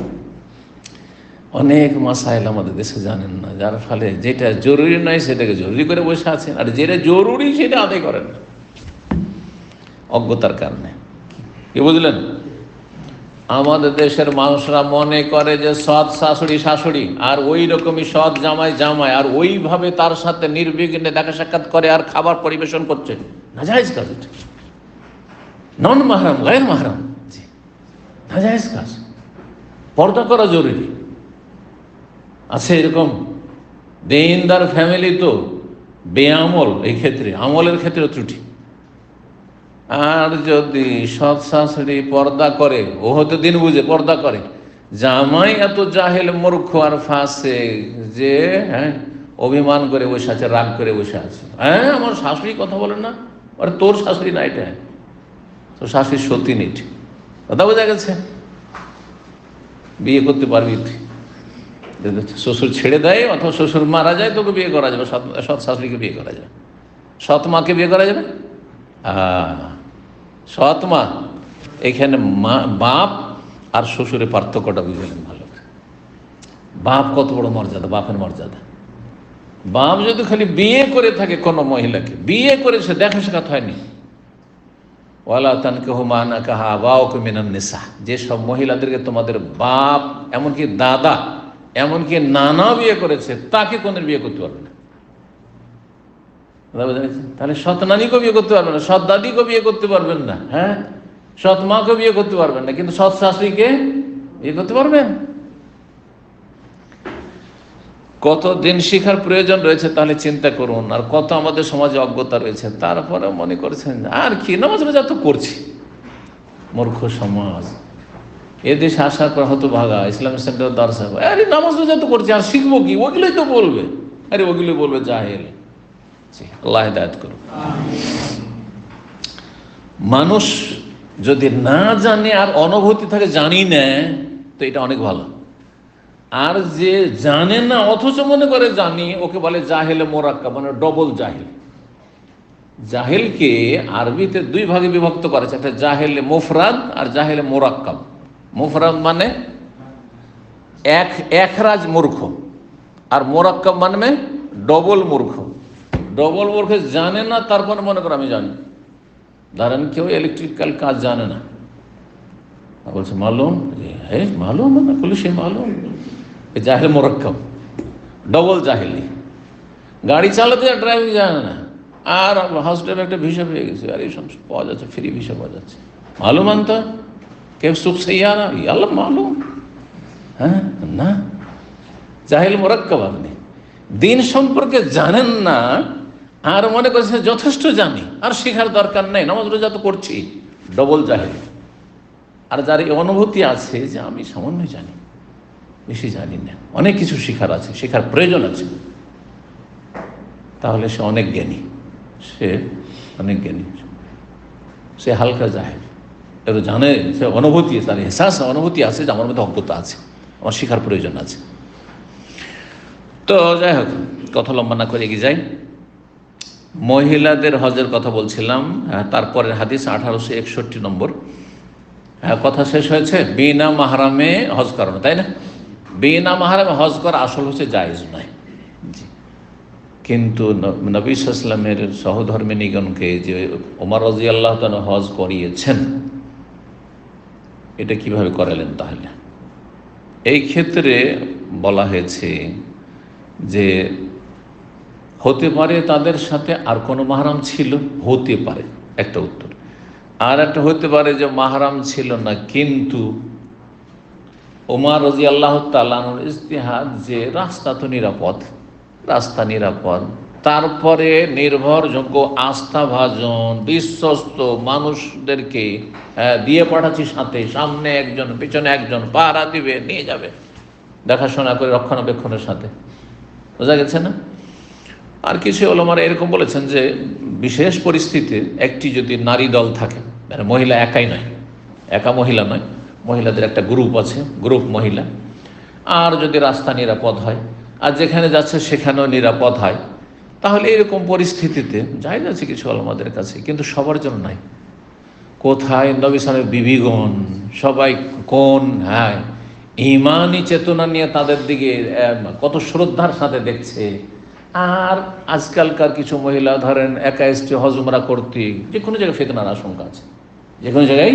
অনেক মাসাইল আমাদের দেশে জানেন না, যার ফলে যেটা জরুরি নয় সেটাকে জরুরি করে বসে আছেন, আর যেটা জরুরি সেটা আদায় করেন না, অজ্ঞতার কারণে। কি বুঝলেন? আমাদের দেশের মানুষরা মনে করে যে সৎ শাশুড়ি শাশুড়ি, আর ওই রকমই সৎ জামাই জামাই, আর ওইভাবে তার সাথে নির্বিঘ্নে দেখা সাক্ষাৎ করে আর খাবার পরিবেশন করছে। নাজায়েজ কাজ, এটা নন মাহরাম, গায়ের মাহরাম, নাজায়েজ কাজ। পর্দা করা জরুরি। আছে এরকম দিনদার ফ্যামিলি তো বেআমল, এই ক্ষেত্রে আমলের ক্ষেত্রে ত্রুটি। আর যদি সৎ শাশুড়ি পর্দা করে, ও হয়তো দিন বুঝে পর্দা করে, জামাই এত জাহেল মূর্খ আর ফাঁসে যে অভিমান করে বসে আছে, রাগ করে বসে আছে। হ্যাঁ, আমার শাশুড়ি কথা বলে না, আরে তোর শাশুড়ি না, এটা তোর শাশুড়ি সত্যি নেই, কথা বোঝা গেছে? বিয়ে করতে পারবি তুই? শ্বশুর ছেড়ে দেয় অথবা শ্বশুর মারা যায়, তোকে বিয়ে করা যাবে, সৎ শাশুড়িকে বিয়ে করা যাবে, সৎ মাকে বিয়ে করা যাবে। সৎ মা, এখানে মা, বাপ আর শ্বশুরের পার্থক্যটা বুঝলেন ভালো। বাপ কত বড় মর্যাদা, বাপের মর্যাদা। বাপ যদি খালি বিয়ে করে থাকে, কোনো মহিলাকে বিয়ে করেছে, দেখা সাক্ষাৎ হয়নি, ওয়ালা তানকিহু মা নাকাহা আবাউকুম মিনান নিসা, যেসব মহিলাদেরকে তোমাদের বাপ, এমনকি দাদা, এমনকি নানা বিয়ে করেছে, তাকে কোনদিন বিয়ে করতে পারবে না। তাহলে সৎ নানিকে বিয়ে করতে পারবেন না, সৎ দাদিকে বিয়ে করতে পারবেন না, হ্যাঁ, সৎ মাকে বিয়ে করতে পারবেন না, কিন্তু সৎ শাশুড়িকে বিয়ে করতে পারবেন। কত দিন শিখার প্রয়োজন রয়েছে তাহলে চিন্তা করুন। আর কত আমাদের সমাজে অজ্ঞতা রয়েছে, তারপরে মনে করছেন আর কি, নামাজ রোজা তো করছি। মূর্খ সমাজ। এদেশে আসার পর হতো ভাগা ইসলামিক সেন্টার দর্শক, আরে নামাজ রোজা তো করছি, আর শিখবো কি? ওগুলোই তো বলবে, আরে ওগুলোই বলবে জাহেল। আল্লাহ হিদায়াত করুন। মানুষ যদি না জানে আর অনুভূতি থাকে জানি না, তো এটা অনেক ভালো। আর যে জানে না অথচ মনে করে জানি, ওকে বলে জাহেলে মোরাক্কাব, মানে ডবল জাহেল। জাহেলকে আরবিতে দুই ভাগে বিভক্ত করেছে, একটা জাহেলে মুফরাদ আর জাহেলে মোরাক্কাব। মুফরাদ মানে একরাজ মূর্খ, আর মোরাক্কাব মানে ডবল মূর্খ। ডবল মূর্খ জানে না, তারপরে মনে করে আমি জানি। ধরেন কেউ ইলেকট্রিক্যাল কাজ জানে না, বলছে মালুম, হ্যাঁ মালুম, না বলে সে মালুম, জাহেল মোরাক্কাব, ডবল জাহেলি। গাড়ি চালাতে আর ড্রাইভিং জানে না, আর হসপিটালে একটা ভিসা পেয়ে গেছে, আর এই সব পাওয়া যাচ্ছে, ফ্রি ভিসা পাওয়া যাচ্ছে, মালুম আনতা কেউ সুখ সেইয়ারা আল্লাহ মালুম। হ্যাঁ, না, জাহেল মোরাক্কাব। আপনি দিন সম্পর্কে জানেন না আর মনে করছেন যথেষ্ট জানি, আর শেখার দরকার নেই, নামাজ রোজা তো করছি, ডবল জাহেল। আর যার এই অনুভূতি আছে যে আমি সামান্য জানি, বেশি জানি না, অনেক কিছু শেখার আছে, শেখার প্রয়োজন আছে, তাহলে সে অনেক জ্ঞানী, সে অনেক জ্ঞানী, সে হালকা জাহেল। এটা জানে, সে অনুভূতি, তার এহসাস অনুভূতি আছে যে আমার মধ্যে অজ্ঞতা আছে, আমার শেখার প্রয়োজন আছে। তো যাই হোক, কথা লম্বা না করে এগিয়ে যাই। মহিলাদের হজের কথা বলছিলাম, তারপরের হাদিস 1861 নম্বর। কথা শেষ হয়েছে বিনা মাহরামে হজ করানো, তাই না? বিনা মাহরামে হজ করা আসল হচ্ছে জায়েজ নয়। কিন্তু নবী সাল্লাল্লাহু আলাইহি ওয়াসাল্লামের সহধর্মিণীগণকে যে ওমর রাদিয়াল্লাহু তাআলা হজ করিয়েছেন, এটা কিভাবে করালেন? তাহলে এই ক্ষেত্রে বলা হয়েছে যে হতে পারে তাদের সাথে আর কোনো মাহরাম ছিল, হতে পারে একটা উত্তর। আর একটা হতে পারে যে মাহরাম ছিল না, কিন্তু ওমর রাদিয়াল্লাহু তাআলার ইজতিহাদ যে রাস্তা তো নিরাপদ, রাস্তা নিরাপদ, তারপরে নির্ভরযোগ্য আস্থাভাজন বিশ্বস্ত মানুষদেরকে দিয়ে পাঠাচ্ছি, সাথে সামনে একজন পেছনে একজন পাহারা দিবে, নিয়ে যাবে দেখাশোনা করে রক্ষণাবেক্ষণের সাথে। বোঝা গেছে না? আর কিছু ওলামারা এরকম বলেছেন যে বিশেষ পরিস্থিতিতে একটি যদি নারী দল থাকে, মানে মহিলা একাই নয়, একা মহিলা নয়, মহিলাদের একটা গ্রুপ আছে, গ্রুপ মহিলা, আর যদি রাস্তা নিরাপদ হয় আর যেখানে যাচ্ছে সেখানেও নিরাপদ হয়, তাহলে এরকম পরিস্থিতিতে জায়েজ আছে কিছু ওলামাদের কাছে, কিন্তু সবার জন্য নাই। কোথায় নবী সালের বিবিগণ সবাই কোন ইমানি চেতনা নিয়ে তাদের দিকে কত শ্রদ্ধার সাথে দেখছে, আর আজকালকার কিছু মহিলা ধরেন একা এসছে হজ উমরা করতে, যে কোনো জায়গায় ফিতনার আশঙ্কা আছে, যে কোনো জায়গায়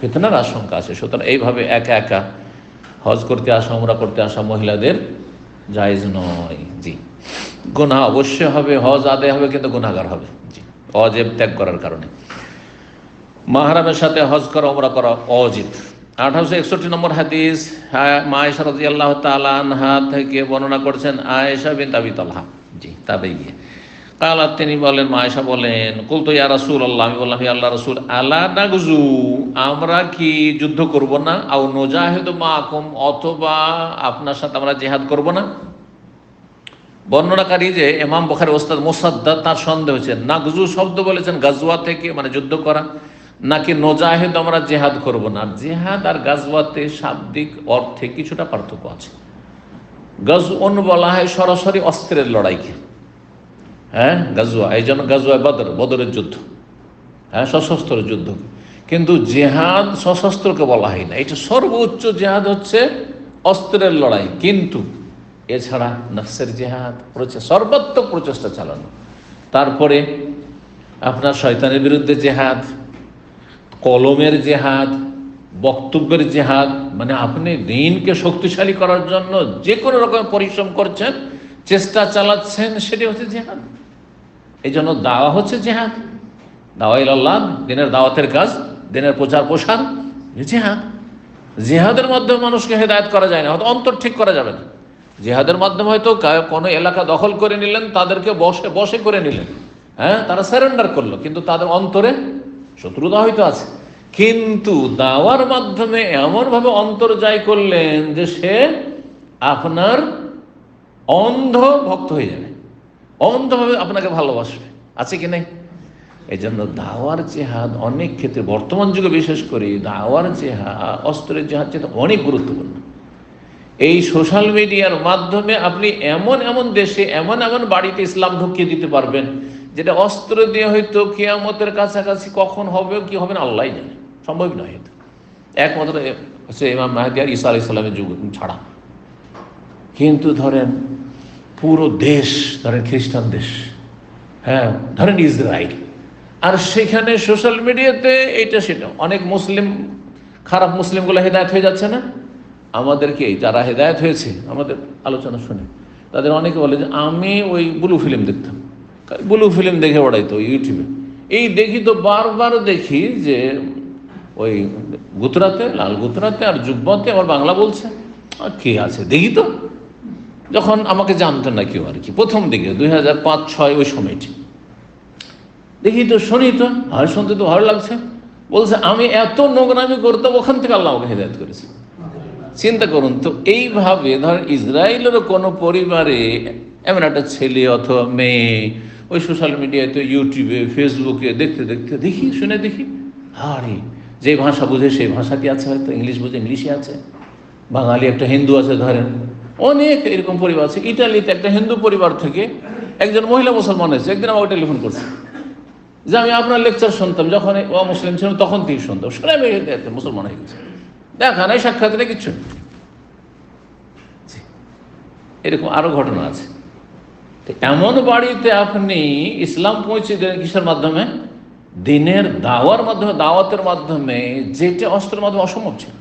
ফিতনার আশঙ্কা আছে। সুতরাং এইভাবে একা একা হজ করতে আসা উমরা করতে আসা মহিলাদের জায়েজ নয়। জি, গুনাহ অবশ্যই হবে, হজ আদায় হবে, কিন্তু গুনাহগার হবে। জি, ওয়াজিব ত্যাগ করার কারণে। মাহরামের সাথে হজ করা উমরা করা ওয়াজিব। 1861 নম্বর হাদিস, মা আয়েশা রাদিয়াল্লাহু তাআলা আনহা থেকে বর্ণনা করছেন, আয়েশা বিনত আবি তালহা, জি তাবেঈ, কালাত, তিনি বলেন, মা আয়েশা বলেন, কুলতু ইয়া রাসূলুল্লাহ, আমি বললাম হে আল্লাহর রাসূল, আলা নাগজু, আমরা কি যুদ্ধ করব না, আও নুজাহিদু মাআকুম, অথবা আপনার সাথে আমরা জিহাদ করব না। বর্ণনাকারী যে ইমাম বুখারী ওস্তাদ মুসাদ্দাদ, তার সন্দেহ হয়েছে, নাগজু শব্দ বলেছেন গাজওয়া থেকে, মানে যুদ্ধ করা, নাকি নোজাহেদ আমরা জেহাদ করব না। জেহাদ আর গাজওয়াতে শাব্দিক অর্থে কিছুটা পার্থক্য আছে। গাজওয়ান বলা হয় সরাসরি অস্ত্রের লড়াইকে, গাজওয়া, এই জন্য গাজওয়া বদর, বদরের যুদ্ধ, সশস্ত্র যুদ্ধ, কিন্তু জেহাদ সশস্ত্রকে বলা হয় না। এটা সর্বোচ্চ জেহাদ হচ্ছে অস্ত্রের লড়াই, কিন্তু এছাড়া নফসের জেহাদ, সর্বাত্মক প্রচেষ্টা চালানো, তারপরে আপনার শয়তানের বিরুদ্ধে জেহাদ, কলমের জেহাদ, বক্তব্যের জেহাদ, মানে আপনি দিনকে শক্তিশালী করার জন্য যে কোনো রকম পরিশ্রম করছেন, চেষ্টা চালাচ্ছেন, সেটি হচ্ছে জেহাদ। এই জন্য দাওয়া হচ্ছে জেহাদ, দাওয়া ইলাল্লাহ, দিনের দাওয়াতের কাজ, দিনের প্রচার প্রসার, জেহাদ। জেহাদের মাধ্যমে মানুষকে হেদায়েত করা যায় না, হয়তো অন্তর ঠিক করা যাবে না। জেহাদের মাধ্যমে হয়তো কোনো এলাকা দখল করে নিলেন, তাদেরকে বসে বসে করে নিলেন, তারা সারেন্ডার করলো, কিন্তু তাদের অন্তরে শত্রুতা হয়তো আছে। কিন্তু দাওয়ার মাধ্যমে এমনভাবে অন্তর জয় করলেন যে সে আপনার অন্ধ ভক্ত হয়ে যাবে, অন্ধভাবে আপনাকে ভালোবাসবে, আছে কি নাই? এই জন্য দাওয়ার জেহাদ অনেক ক্ষেত্রে বর্তমান যুগে বিশেষ করে দাওয়ার জেহাদ অস্ত্রের জেহাদ যেটা অনেক গুরুত্বপূর্ণ। এই সোশ্যাল মিডিয়ার মাধ্যমে আপনি এমন এমন দেশে, এমন এমন বাড়িতে ইসলাম ঢুকিয়ে দিতে পারবেন, যেটা অস্ত্র দিয়ে হয়তো কিয়ামতের কাছাকাছি কখন হবে কি হবে না আল্লাহ জানে, সম্ভব নয়। হয়তো একমাত্র হচ্ছে ইমাম মাহদী আর ঈসা আলাইহিস সালামের যুগ ছাড়া। কিন্তু ধরেন পুরো দেশ, ধরেন খ্রিস্টান দেশ, ধরেন ইসরায়েল, আর সেখানে সোশ্যাল মিডিয়াতে এইটা সেটা, অনেক মুসলিম, খারাপ মুসলিমগুলো হেদায়েত হয়ে যাচ্ছে না। আমাদেরকে যারা হেদায়েত হয়েছে, আমাদের আলোচনা শুনে তাদের অনেকে বলে যে আমি ওই ব্লু ফিল্ম দেখতাম, ব্লু ফিল্ম দেখে ওড়াইতো ইউটিউবে, এই দেখি তো বারবার দেখি যে ওই গুজরাতে, লাল গুজরাতে আর যুব্বতে আবার বাংলা বলছে, আর কে আছে দেখি তো। যখন আমাকে জানতো না কেউ আর কি, প্রথম দিকে 2005-06 ওই সময়টি দেখি তো, শুনি তো, আর শুনতে তো ভালো লাগছে। বলছে আমি এত নোংরামি করতাম, ওখান থেকে আল্লাহ আমাকে হেদায়েত করেছে। চিন্তা করুন তো। এইভাবে ধর ইসরায়েলেরও কোনো পরিবারে এমন একটা ছেলে অথবা মেয়ে ওই সোশ্যাল মিডিয়াতে, ইউটিউবে, ফেসবুকে দেখতে দেখতে দেখি, শুনে দেখি, আরে যে ভাষা বুঝে সেই ভাষাটি আছে, হয়তো ইংলিশ বুঝে ইংলিশে আছে, বাঙালি একটা হিন্দু আছে, ধরেন অনেক এরকম পরিবার আছে। ইটালিতে একটা হিন্দু পরিবার থেকে একজন মহিলা মুসলমান হয়েছে, একদিন আমাকে টেলিফোন করছে যে আমি আপনার লেকচার শুনতাম, যখন ও মুসলিম ছিলাম তখন থেকে শুনতাম, শুনে আমি মুসলমান হয়ে গেছে, দেখা নাই, সাক্ষাৎ নেই, কিচ্ছু। এরকম আরো ঘটনা আছে। এমন বাড়িতে আপনি ইসলাম পৌঁছে দেন কিসের মাধ্যমে? দিনের দাওয়ার মাধ্যমে, দাওয়াতের মাধ্যমে, যেটা অস্ত্রের মাধ্যমে অসম্ভব ছিল।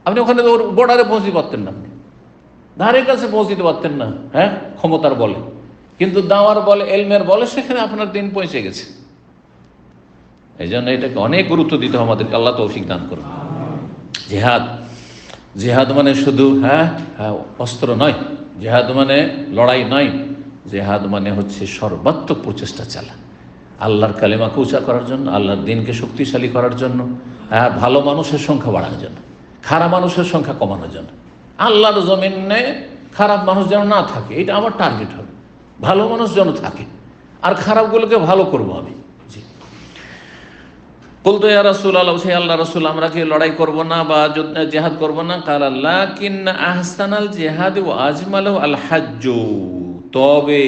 আপনি ওখানে বর্ডারে পৌঁছতে পারতেন না, আপনি ধারে কাছে পৌঁছতে পারতেন না, ক্ষমতার বলে, কিন্তু দাওয়ার বলে, এলমের বলে সেখানে আপনার দিন পৌঁছে গেছে। এই জন্য এটাকে অনেক গুরুত্ব দিতে হবে আমাদেরকে, আল্লাহ তৌফিক দান করুন। জিহাদ, জিহাদ মানে শুধু অস্ত্র নয়, জিহাদ মানে লড়াই নয়, জেহাদ মানে হচ্ছে সর্বাত্মক প্রচেষ্টা চালা আল্লাহর কালেমাকে উঁচা করার জন্য, আল্লাহর দিনকে শক্তিশালী করার জন্য, আর ভালো মানুষের সংখ্যা বাড়ানোর জন্য, খারাপ মানুষের সংখ্যা কমানোর জন্য। আল্লাহর জমিনে খারাপ মানুষ যেন না থাকে, এটা আমার টার্গেট হবে। ভালো মানুষ যেন থাকে, আর খারাপগুলোকে ভালো করবো আমি। জি। বলতো ইয়া রাসূলুল্লাহ, সেই আল্লাহ রাসূল, আমরা কি লড়াই করব না বা জেহাদ করব না? কাল লাকিন আহসানাল জিহাদ ওয়া আজমালু আল হজ্জ, তবে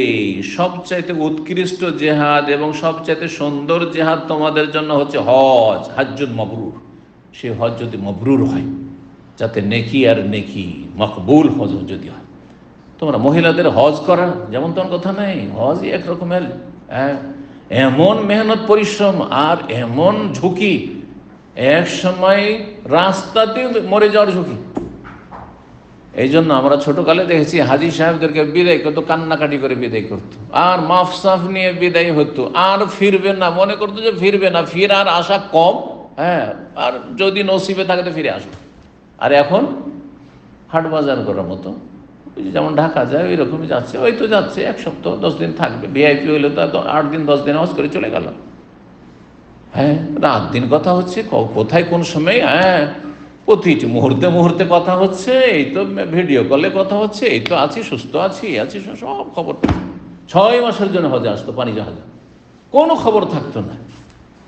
সবচাইতে উৎকৃষ্ট জেহাদ এবং সবচাইতে সুন্দর জেহাদ তোমাদের জন্য হচ্ছে হজ, হজ্জুল মাবরুর। সে হজ যদি মবরুর হয়, যাতে নেকি আর নেকি মকবুল হজ যদি হয়। তোমরা মহিলাদের হজ করা যেমন তেমন কথা নাই, হজই এক রকমের এমন মেহনত পরিশ্রম আর এমন ঝুঁকি, এক সময় রাস্তাতে মরে যাওয়ার ঝুঁকি। এই জন্য আমরা ছোটকালে দেখেছি হাজি সাহেবদেরকে বিদায় করতো, কান্নাকাটি করে বিদায় করতো, আর মাফসাফ নিয়ে বিদায় হতো, আর ফিরবে না, মনে করতো যে ফিরবে না, ফিরার আশা কম, আর যদি নসিবে থাকে তো ফিরে আসবে। আর এখন হাট বাজার করার মতো, যেমন ঢাকা যায় ওই রকমই যাচ্ছে, ওই তো যাচ্ছে 1 সপ্তাহ 10 দিন থাকবে, ভিআইপি হইলে তো 8 দিন 10 দিন হজ করে চলে গেল। রাত দিন কথা হচ্ছে, কোথায় কোন সময়, প্রতিটি মুহূর্তে মুহূর্তে কথা হচ্ছে, এই তো ভিডিও কলে কথা হচ্ছে, এই তো আছি, সুস্থ আছি, সব খবর। 6 মাসের জন্য হজে আসতো পানি জাহাজে, কোনো খবর থাকতো না,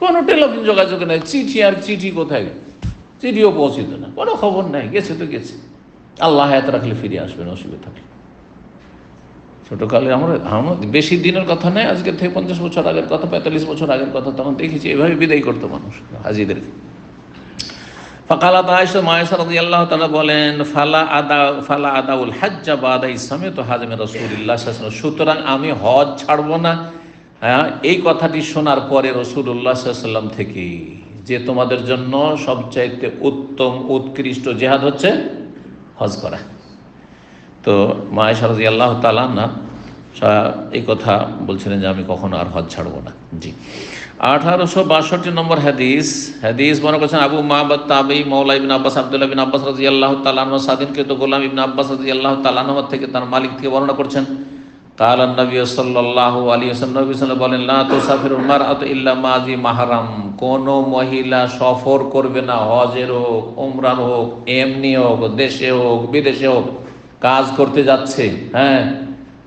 কোনো টেলিফোন যোগাযোগ নেই, চিঠি আর চিঠি কোথায়, চিঠিও পৌঁছিত না, কোনো খবর নাই, গেছে তো গেছে, আল্লাহ হায়াত রাখলে ফিরে আসবেন, অসুবিধা থাকলে। ছোটকালে আমরা বেশি দিনের কথা নেই, আজকে থেকে 50 বছর আগের কথা, 45 বছর আগের কথা, তখন দেখেছি এভাবে বিদায় করতো মানুষ হাজিদেরকে। ফাকালাত আয়েশা, আয়েশা রাদিয়াল্লাহু তাআলা বলেন, ফালা আদাউল হজ্জ বাদা ইসলামে তো হাজমে রাসূলুল্লাহ সাল্লাল্লাহু আলাইহি ওয়াসাল্লাম, সুতরাং আমি হজ ছাড়বো না এই কথাটি শোনার পরে রাসূলুল্লাহ সাল্লাল্লাহু আলাইহি ওয়াসাল্লাম থেকে, যে তোমাদের জন্য সবচাইতে উত্তম উৎকৃষ্ট জিহাদ হচ্ছে হজ করা। তো আয়েশা রাদিয়াল্লাহু তাআলা না এই কথা বলছিলেন যে আমি কখনো আর হজ ছাড়বো না। জি। 1862 নম্বর হাদিস মনে করছেন আবু মাহবাদ তাবেঈ মাওলা ইবনে আব্বাস আব্দুল্লাহ বিন আব্বাস রাদিয়াল্লাহু তাআলা আনহু স্বাধীনকৃত গোলাম ইবনে আব্বাস রাদিয়াল্লাহু তাআলা আনহু থেকে তার মালিক থেকে বর্ণনা করছেন, কাল নবী সাল্লাল্লাহু আলাইহি ওয়াসাল্লাম, নবী সাল্লাল্লাহু বলেন, লা তুসাফিরুল মারআতু ইল্লা মাযি মাহরাম, কোন মহিলা সফর করবে না, হজের হোক, উমরার হোক, এমনি হোক, দেশে হোক বিদেশে হোক, কাজ করতে যাচ্ছে,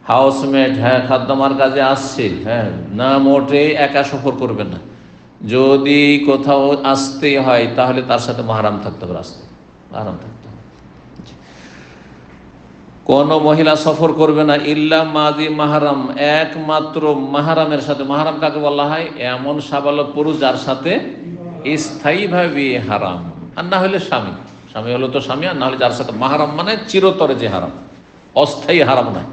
হাউসমেট, খাদ্যমার কাজে আসছে, না, মোটে একা সফর করবে না। যদি কোথাও আসতে হয় তাহলে তার সাথে মাহরাম থাকতে হবে, মাহরাম থাকতে হবে। কোন মহিলা সফর করবে না ইল্লা মাযি মাহরাম, একমাত্র মাহরামের সাথে। মাহরাম কাকে বলা হয়? এমন সাবালক পুরুষ যার সাথে স্থায়ীভাবে হারাম, আর না হলে স্বামী হলো তো স্বামী, আর না হলে যার সাথে মাহরাম, মানে চিরতরে যে হারাম, অস্থায়ী হারাম নয়।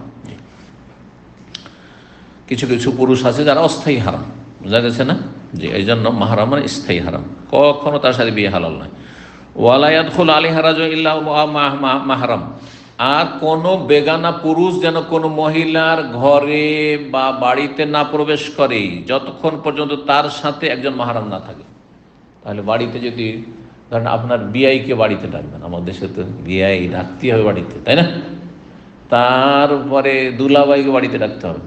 কিছু কিছু পুরুষ আছে যারা অস্থায়ী হারাম, বোঝা গেছে না? যে এই জন্য মাহরাম মানে স্থায়ী হারাম, কখনো তার সাথে বিয়ে হালাল নয়। ওয়ালা ইয়াদখুলু আলাইহা রাজুলুন ইল্লা মাহরাম, আর কোনো বেগানা পুরুষ যেন কোনো মহিলার ঘরে বা বাড়িতে না প্রবেশ করে যতক্ষণ পর্যন্ত তার সাথে একজন মাহরাম না থাকে। তাহলে বাড়িতে যদি ধরেন আপনার বিআইকে বাড়িতে ডাকবেন, আমাদের দেশে তো বিআই ডাকতে হবে বাড়িতে, তাই না? তারপরে দুলাভাইকে বাড়িতে ডাকতে হবে,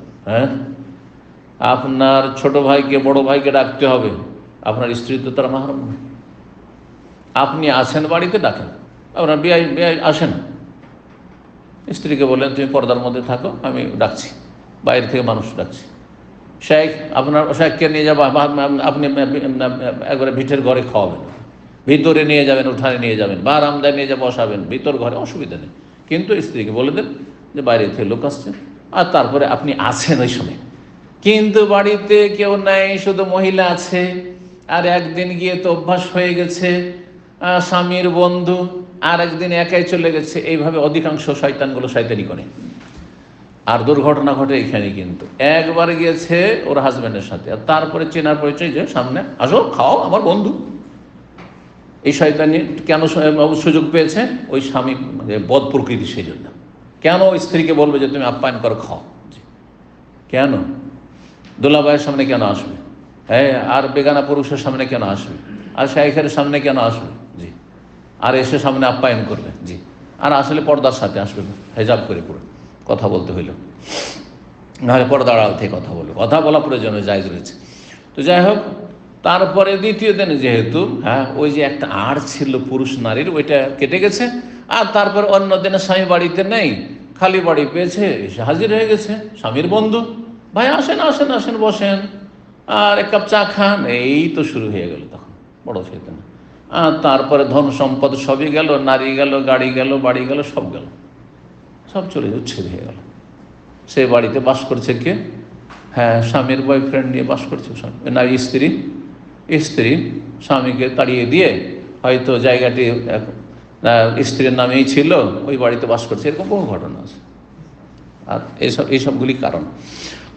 আপনার ছোট ভাইকে বড় ভাইকে ডাকতে হবে, আপনার স্ত্রী তো তার মাহরাম না। আপনি আসেন বাড়িতে, ডাকেন, আপনার বিআই আসেন, স্ত্রীকে বললেন তুমি পর্দার মধ্যে থাকো, আমি ডাকছি, বাইরে থেকে মানুষ ডাকছি। শেখ, আপনার শেখকে নিয়ে যাবো, আপনি একবারে ভিটের ঘরে খাওয়াবেন, ভিতরে নিয়ে যাবেন, উঠানে নিয়ে যাবেন, বারান্দায় নিয়ে যাবো, বসাবেন, ভিতর ঘরে, অসুবিধা নেই। কিন্তু স্ত্রীকে বলে দেন যে বাইরে থেকে লোক আসছে, আর তারপরে আপনি আছেন ওই সময়, কিন্তু বাড়িতে কেউ নাই, শুধু মহিলা আছে। আর একদিন গিয়ে তো অভ্যাস হয়ে গেছে, স্বামীর বন্ধু, আর একদিন একাই চলে গেছে। এইভাবে অধিকাংশ শয়তানগুলো শয়তানি করে, আর দুর্ঘটনা ঘটে এখানে। কিন্তু একবার গিয়েছে ওর হাজব্যান্ডের সাথে, আর তারপরে চেনার পরিচয়, যে সামনে আসো, খাও, আমার বন্ধু। এই শয়তানি কেন সুযোগ পেয়েছে? ওই স্বামী বদ প্রকৃতি, সেই জন্য। কেন স্ত্রীকে বলবে যে তুমি আপ্যায়ন করো, খাও? কেন দোলাভাইয়ের সামনে কেন আসবে? আর বেগানা পুরুষের সামনে কেন আসবে? আর শাইখের সামনে কেন আসবে? জি। আর এসে সামনে আপ্যায়ন করবে? জি। আর আসলে পর্দার সাথে আসবে, হেজাব করে পুরো কথা বলতে হইল। নাহলে পর্দার আড়াল থেকে কথা বলবে, কথা বলা প্রয়োজনে জায়েজ রয়েছে। তো যাই হোক, তারপরে দ্বিতীয় দিনে যেহেতু ওই যে একটা আড় ছিল পুরুষ নারীর, ওইটা কেটে গেছে। আর তারপর অন্য দিনে স্বামী বাড়িতে নেই, খালি বাড়ি পেয়েছে, এসে হাজির হয়ে গেছে স্বামীর বন্ধু, ভাই আসেন আসেন আসেন বসেন আর এক কাপ চা খান, এই তো শুরু হয়ে গেল তখন বড় ফেতনা। আর তারপরে ধন সম্পদ সবই গেল, নারী গেল, গাড়ি গেল, বাড়ি গেল, সব গেল, সব চলে উচ্ছেদ হয়ে গেল। সে বাড়িতে বাস করছে কে? স্বামীর বয়ফ্রেন্ড নিয়ে বাস করছে না, স্ত্রী স্বামীকে তাড়িয়ে দিয়ে হয়তো জায়গাটি স্ত্রীর নামেই ছিল, ওই বাড়িতে বাস করছে, এরকম বহু ঘটনা আছে। আর এইসবগুলি কারণ।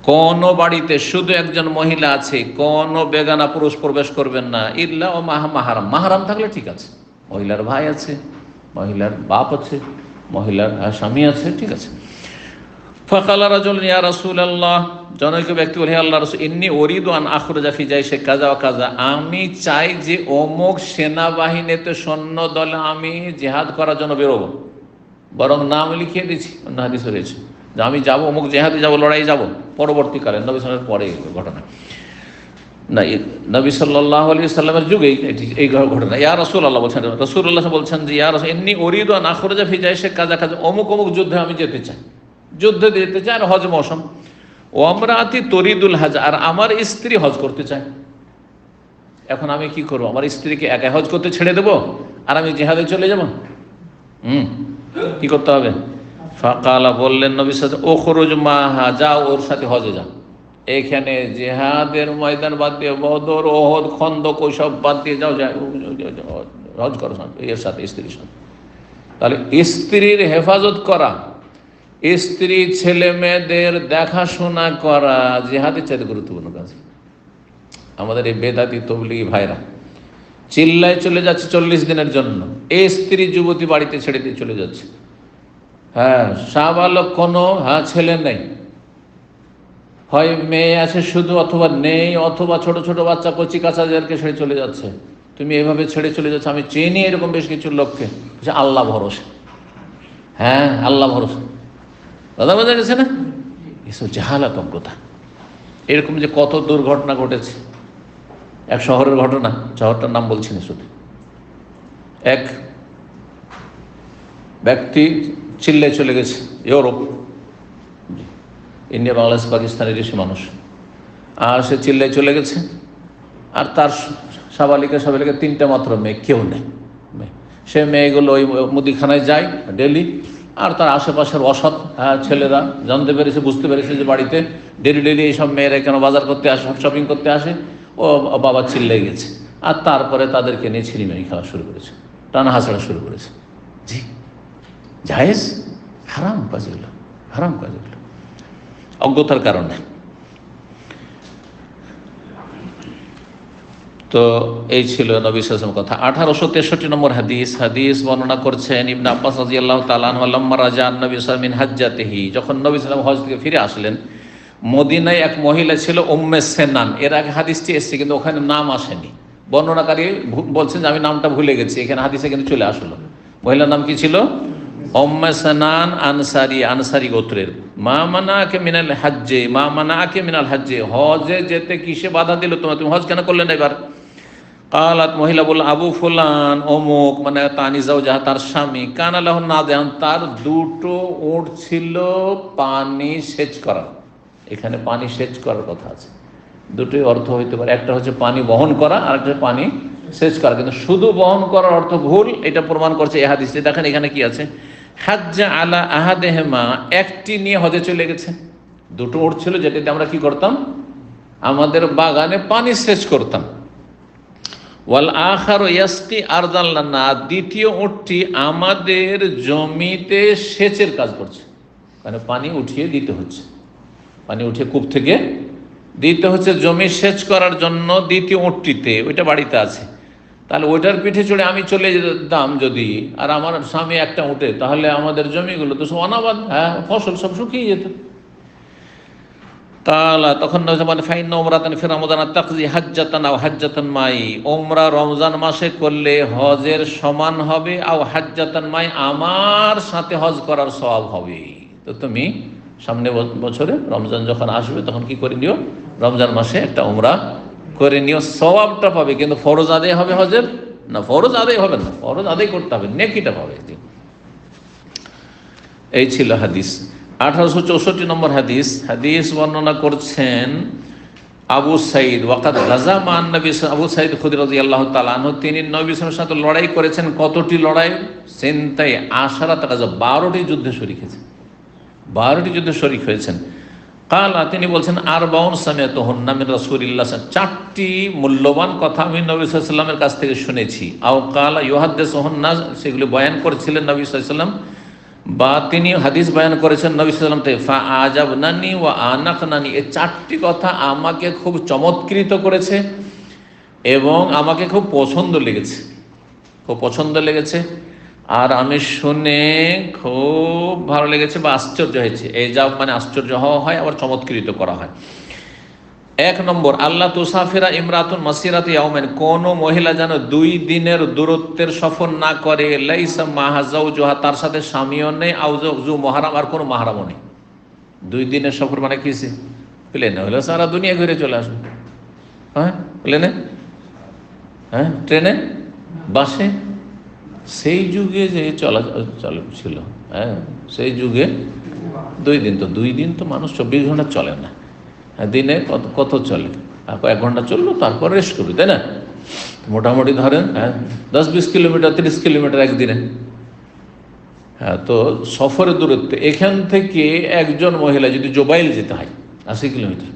কোন বাড়িতে শুধু একজন মহিলা আছে, কোন বেগানা পুরুষ প্রবেশ করবেন না, ইল্লা ও মাহারাম। মাহারাম থাকলে ঠিক আছে, মহিলার ভাই আছে, মহিলার বাপ আছে, মহিলার স্বামী আছে, ঠিক আছে। ফাকালা রাজুলুন ইয়া রাসূলুল্লাহ, জনৈক ব্যক্তি বলে, হে আল্লাহর রাসূল, ইন্নী উরিদু আন আখরুজা ফি জাইশি কাযা ওয়া কাযা, আমি চাই যে অমুক সেনাবাহিনীতে সৈন্য দলে আমি জিহাদ করার জন্য বেরোবো, বরং নাম লিখিয়ে দিচ্ছি, অন্য হাদিসে রয়েছে যে আমি যাবো অমুক জিহাদে যাবো, লড়াই যাব। পরবর্তীকালে নবী সাল্লাল্লাহু পরে ঘটনা না, নবী সাল্লাল্লাহু আলাইহি সাল্লামের যুগেই এই ঘটনা। ইয়া রাসূলুল্লাহ বলছেন, রাসূলুল্লাহ বলছেন যে ইয়া রাসূল, ইন্নী উরিদু আন আখরুজা ফি জাইশি কাযা কাযা, অমুক অমুক যুদ্ধে আমি যেতে চাই, যুদ্ধে যেতে চায়, আর হজ মৌসুম। ও আমরাতি তরিদুল হজ, আর আমার স্ত্রী হজ করতে চায়। এখন আমি কি করবো? আমার স্ত্রীকে একা হজ করতে ছেড়ে দেবো আর আমি জিহাদে চলে যাব? কি করতে হবে? ফাকালা, বললেন নবী সাল্লাল্লাহু আলাইহি ওয়াসাল্লাম, ওখরুজ মাহা, যাও ওর সাথে হজে যাও। এখানে জিহাদের ময়দান বাদ দিয়ে, বদর, ওহদ, খন্দক, ওইসব বাদ দিয়ে যাও, হজ করো এর সাথে, স্ত্রীর সাথে। তাহলে স্ত্রীর হেফাজত করা, স্ত্রী ছেলে মেয়েদের দেখাশোনা করা জিহাদের চাইতে গুরুত্বপূর্ণ কাজ। আমাদের এই বেদাতি তবলিগি ভাইরা চিল্লায় চলে যাচ্ছে 40 দিনের জন্য, এই স্ত্রী যুবতী বাড়িতে ছেড়ে দিয়ে চলে যাচ্ছে। সাবালক কোনো ছেলে নেই, হয় মেয়ে আছে শুধু, অথবা নেই, অথবা ছোট ছোট বাচ্চা কচি কাচাদেরকে ছেড়ে চলে যাচ্ছে। তুমি এভাবে ছেড়ে চলে যাচ্ছ, আমি চিনি এরকম বেশ কিছু লোককে। আল্লাহ ভরসা, আল্লাহ ভরসা, দাদা বোঝা গেছে না? এসব জাহালাত, অজ্ঞতা। এরকম যে কত দুর্ঘটনা ঘটেছে। এক শহরের ঘটনা, শহরটার নাম বলছি না, শুধু এক ব্যক্তি চিল্লায় চলে গেছে ইউরোপ, ইন্ডিয়া, বাংলাদেশ, পাকিস্তানের দেশি মানুষ, আর সে চিল্লায় চলে গেছে। আর তার সাবালিকা 3টা মাত্র মেয়ে, কেউ নেই। সে মেয়েগুলো ওই মুদিখানায় যায় ডেলি, আর তার আশেপাশের অসৎ ছেলেরা জানতে পেরেছে, বুঝতে পেরেছে যে বাড়িতে ডেলি এইসব মেয়েরা কেন বাজার করতে আসে, শপিং করতে আসে। ও বাবা চিল্লাই গেছে, আর তারপরে তাদেরকে নিয়ে ছিনিমিনি খেলা শুরু করেছে, টানা হাসড়া শুরু করেছে। জি, জায়েজ? হারাম কাজ এগুলো, হারাম কাজ এগুলো, অজ্ঞতার কারণে। তো এই ছিল নবী সাল্লাল্লাহু আলাইহি ওয়াসাল্লামের কথা। 1863 নম্বর হাদিস বর্ণনা করছেন ইবনে আব্বাস রাদিয়াল্লাহু তাআলা আনহু, লাম্মা রাজা নবী সাল্লাল্লাহু আলাইহি ওয়াসাল্লাম মিন হাজ্জাতিহি, যখন নবী সাল্লাল্লাহু আলাইহি ওয়াসাল্লাম হজ থেকে ফিরে আসলেন, মদিনায় এক মহিলা ছিল উম্মে সেনান। এর আগে হাদিসটি এসেছে কিন্তু ওখানে নাম আসেনি, বর্ণনাকারী বলছেন যে আমি নামটা ভুলে গেছি, এখানে হাদিসে কিন্তু চলে আসলো। মহিলার নাম কি ছিল? উম্মে সেনান, আনসারি গোত্রের। মা মানাকে মিনাল হাজ্জে, মা মানাকে মিনাল হাজ্জে, হজে যেতে কিসে বাধা দিল তোমার, তুমি হজ কেন করলে না এবার? কালাত, মহিলা বলল, আবু ফুলান, অমুক, মানে তানিজাও যাহা, তার স্বামী, কানা লাহু নাদিয়ান, তার 2টো উট ছিল পানি সেচ করার। এখানে পানি সেচ করার কথা আছে, দুটোই অর্থ হইতে পারে, একটা হচ্ছে পানি বহন করা, আর একটা পানি সেচ করা। কিন্তু শুধু বহন করার অর্থ ভুল, এটা প্রমাণ করছে এই হাদিসটি। দেখেন এখানে কি আছে, হাজ্জা আলা আহাদেহমা, একটি নিয়ে হজে চলে গেছে। 2টো উট ছিল, যেটাতে আমরা কি করতাম, আমাদের বাগানে পানি সেচ করতাম। ওয়াল আখারু ইয়াসকি আরদান লানা, দ্বিতীয় উটটি আমাদের জমিতে সেচের কাজ করছে, মানে পানি উঠিয়ে দিতে হচ্ছে, পানি উঠিয়ে কূপ থেকে দিতে হচ্ছে জমি সেচ করার জন্য। দ্বিতীয় উটটিতে, ওইটা বাড়িতে আছে, তাহলে ওইটার পিঠে চড়ে আমি চলে যেতাম যদি, আর আমার স্বামী একটা উঠে, তাহলে আমাদের জমিগুলো তো সব অনাবাদ, ফসল সব শুকিয়ে যেত। কালা, তখন ফাইন ওমরাতান ফি রমাদান তাকজি হাজ্জাতান আও হাজ্জাতান মাই, ওমরা রমজান মাসে করলে হজের সমান হবে, আও হাজ্জাতান মাই, আমার সাথে হজ করার সওয়াব হবে। তো তুমি সামনে বছরে রমজান যখন আসবে তখন কি করে নিও, রমজান মাসে একটা উমরা করে নিও, সওয়াবটা পাবে। কিন্তু ফরজ আদায় হবে হজের না, ফরজ আদায় হবে না, ফরজ আদায় করতে হবে, নেকিটা পাবে। এই ছিল হাদিস। 1864 নম্বর হাদিস। হাদিস বর্ণনা করছেন আবু সাইদ ওয়াকাদ গাজা মান নবী, আবু সাইদ খুদরি রাদিয়াল্লাহু তাআলা আনহু, তিনি নবী সাল্লাল্লাহু আলাইহি ওয়াসাল্লামের সাথে লড়াই করেছেন। কতটি লড়াই? সেন্তাই আশারাত গাজা, 12টি যুদ্ধে শরীক হয়েছেন, 12টি যুদ্ধে শরীক হয়েছেন। কালা, তিনি বলছেন আর বাউন সামিয়াতুহুন্না মিন রাসূলিল্লাহ, 4টি মূল্যবান কথা আমি নবী সাল্লাল্লাহু আলাইহি ওয়াসাল্লামের কাছ থেকে শুনেছি। আও কালা ইউহাদ্দিসুহুন্না, সেগুলি বয়ান করেছিলেন নবী সাল্লাল্লাহু আলাইহি ওয়াসাল্লাম, বা তিনি হাদিস বয়ান করেছেন নবী সাল্লাল্লাহু আলাইহি ওয়াসাল্লাম থেকে। ফা আজাবনানি ওয়া আনাকনানি, এই 4টি কথা আমাকে খুব চমৎকৃত করেছে এবং আমাকে খুব পছন্দ লেগেছে, খুব পছন্দ লেগেছে, আর আমি শুনে খুব ভালো লেগেছে বা আশ্চর্য হয়েছে। এই যা মানে আশ্চর্য হওয়া হয়, আবার চমৎকৃত করা হয়। 1 নম্বর, আল্লাহ তুসাফিরা ইমরাতুন মাসিরাত ইয়াউমাইন, কোন মহিলা যেন 2 দিনের দূরত্বের সফর না করে, লাইসা মাহা যাওজুহা, তার সাথে স্বামীও নেই, আও যাওজু মুহরাম, আর কোনো মাহরামও নেই। 2 দিনের সফর মানে কিসে? প্লেনে হলে সারা দুনিয়া ঘুরে চলে আসবে। হ্যাঁ, প্লেনে, হ্যাঁ, ট্রেনে, বাসে। সেই যুগে যে চল ছিল, হ্যাঁ, সেই যুগে 2 দিন, তো 2 দিন তো মানুষ 24 ঘন্টা চলে না। দিনে কত চলে? কয়েক ঘন্টা চললো, তারপর রেস্ট করবে, তাই না? মোটামুটি ধরেন 10-20 কিলোমিটার, 30 কিলোমিটার একদিনে। হ্যাঁ, তো সফরের দূরত্ব এখান থেকে একজন মহিলা যদি জোবাইল যেতে হয় 80 কিলোমিটার,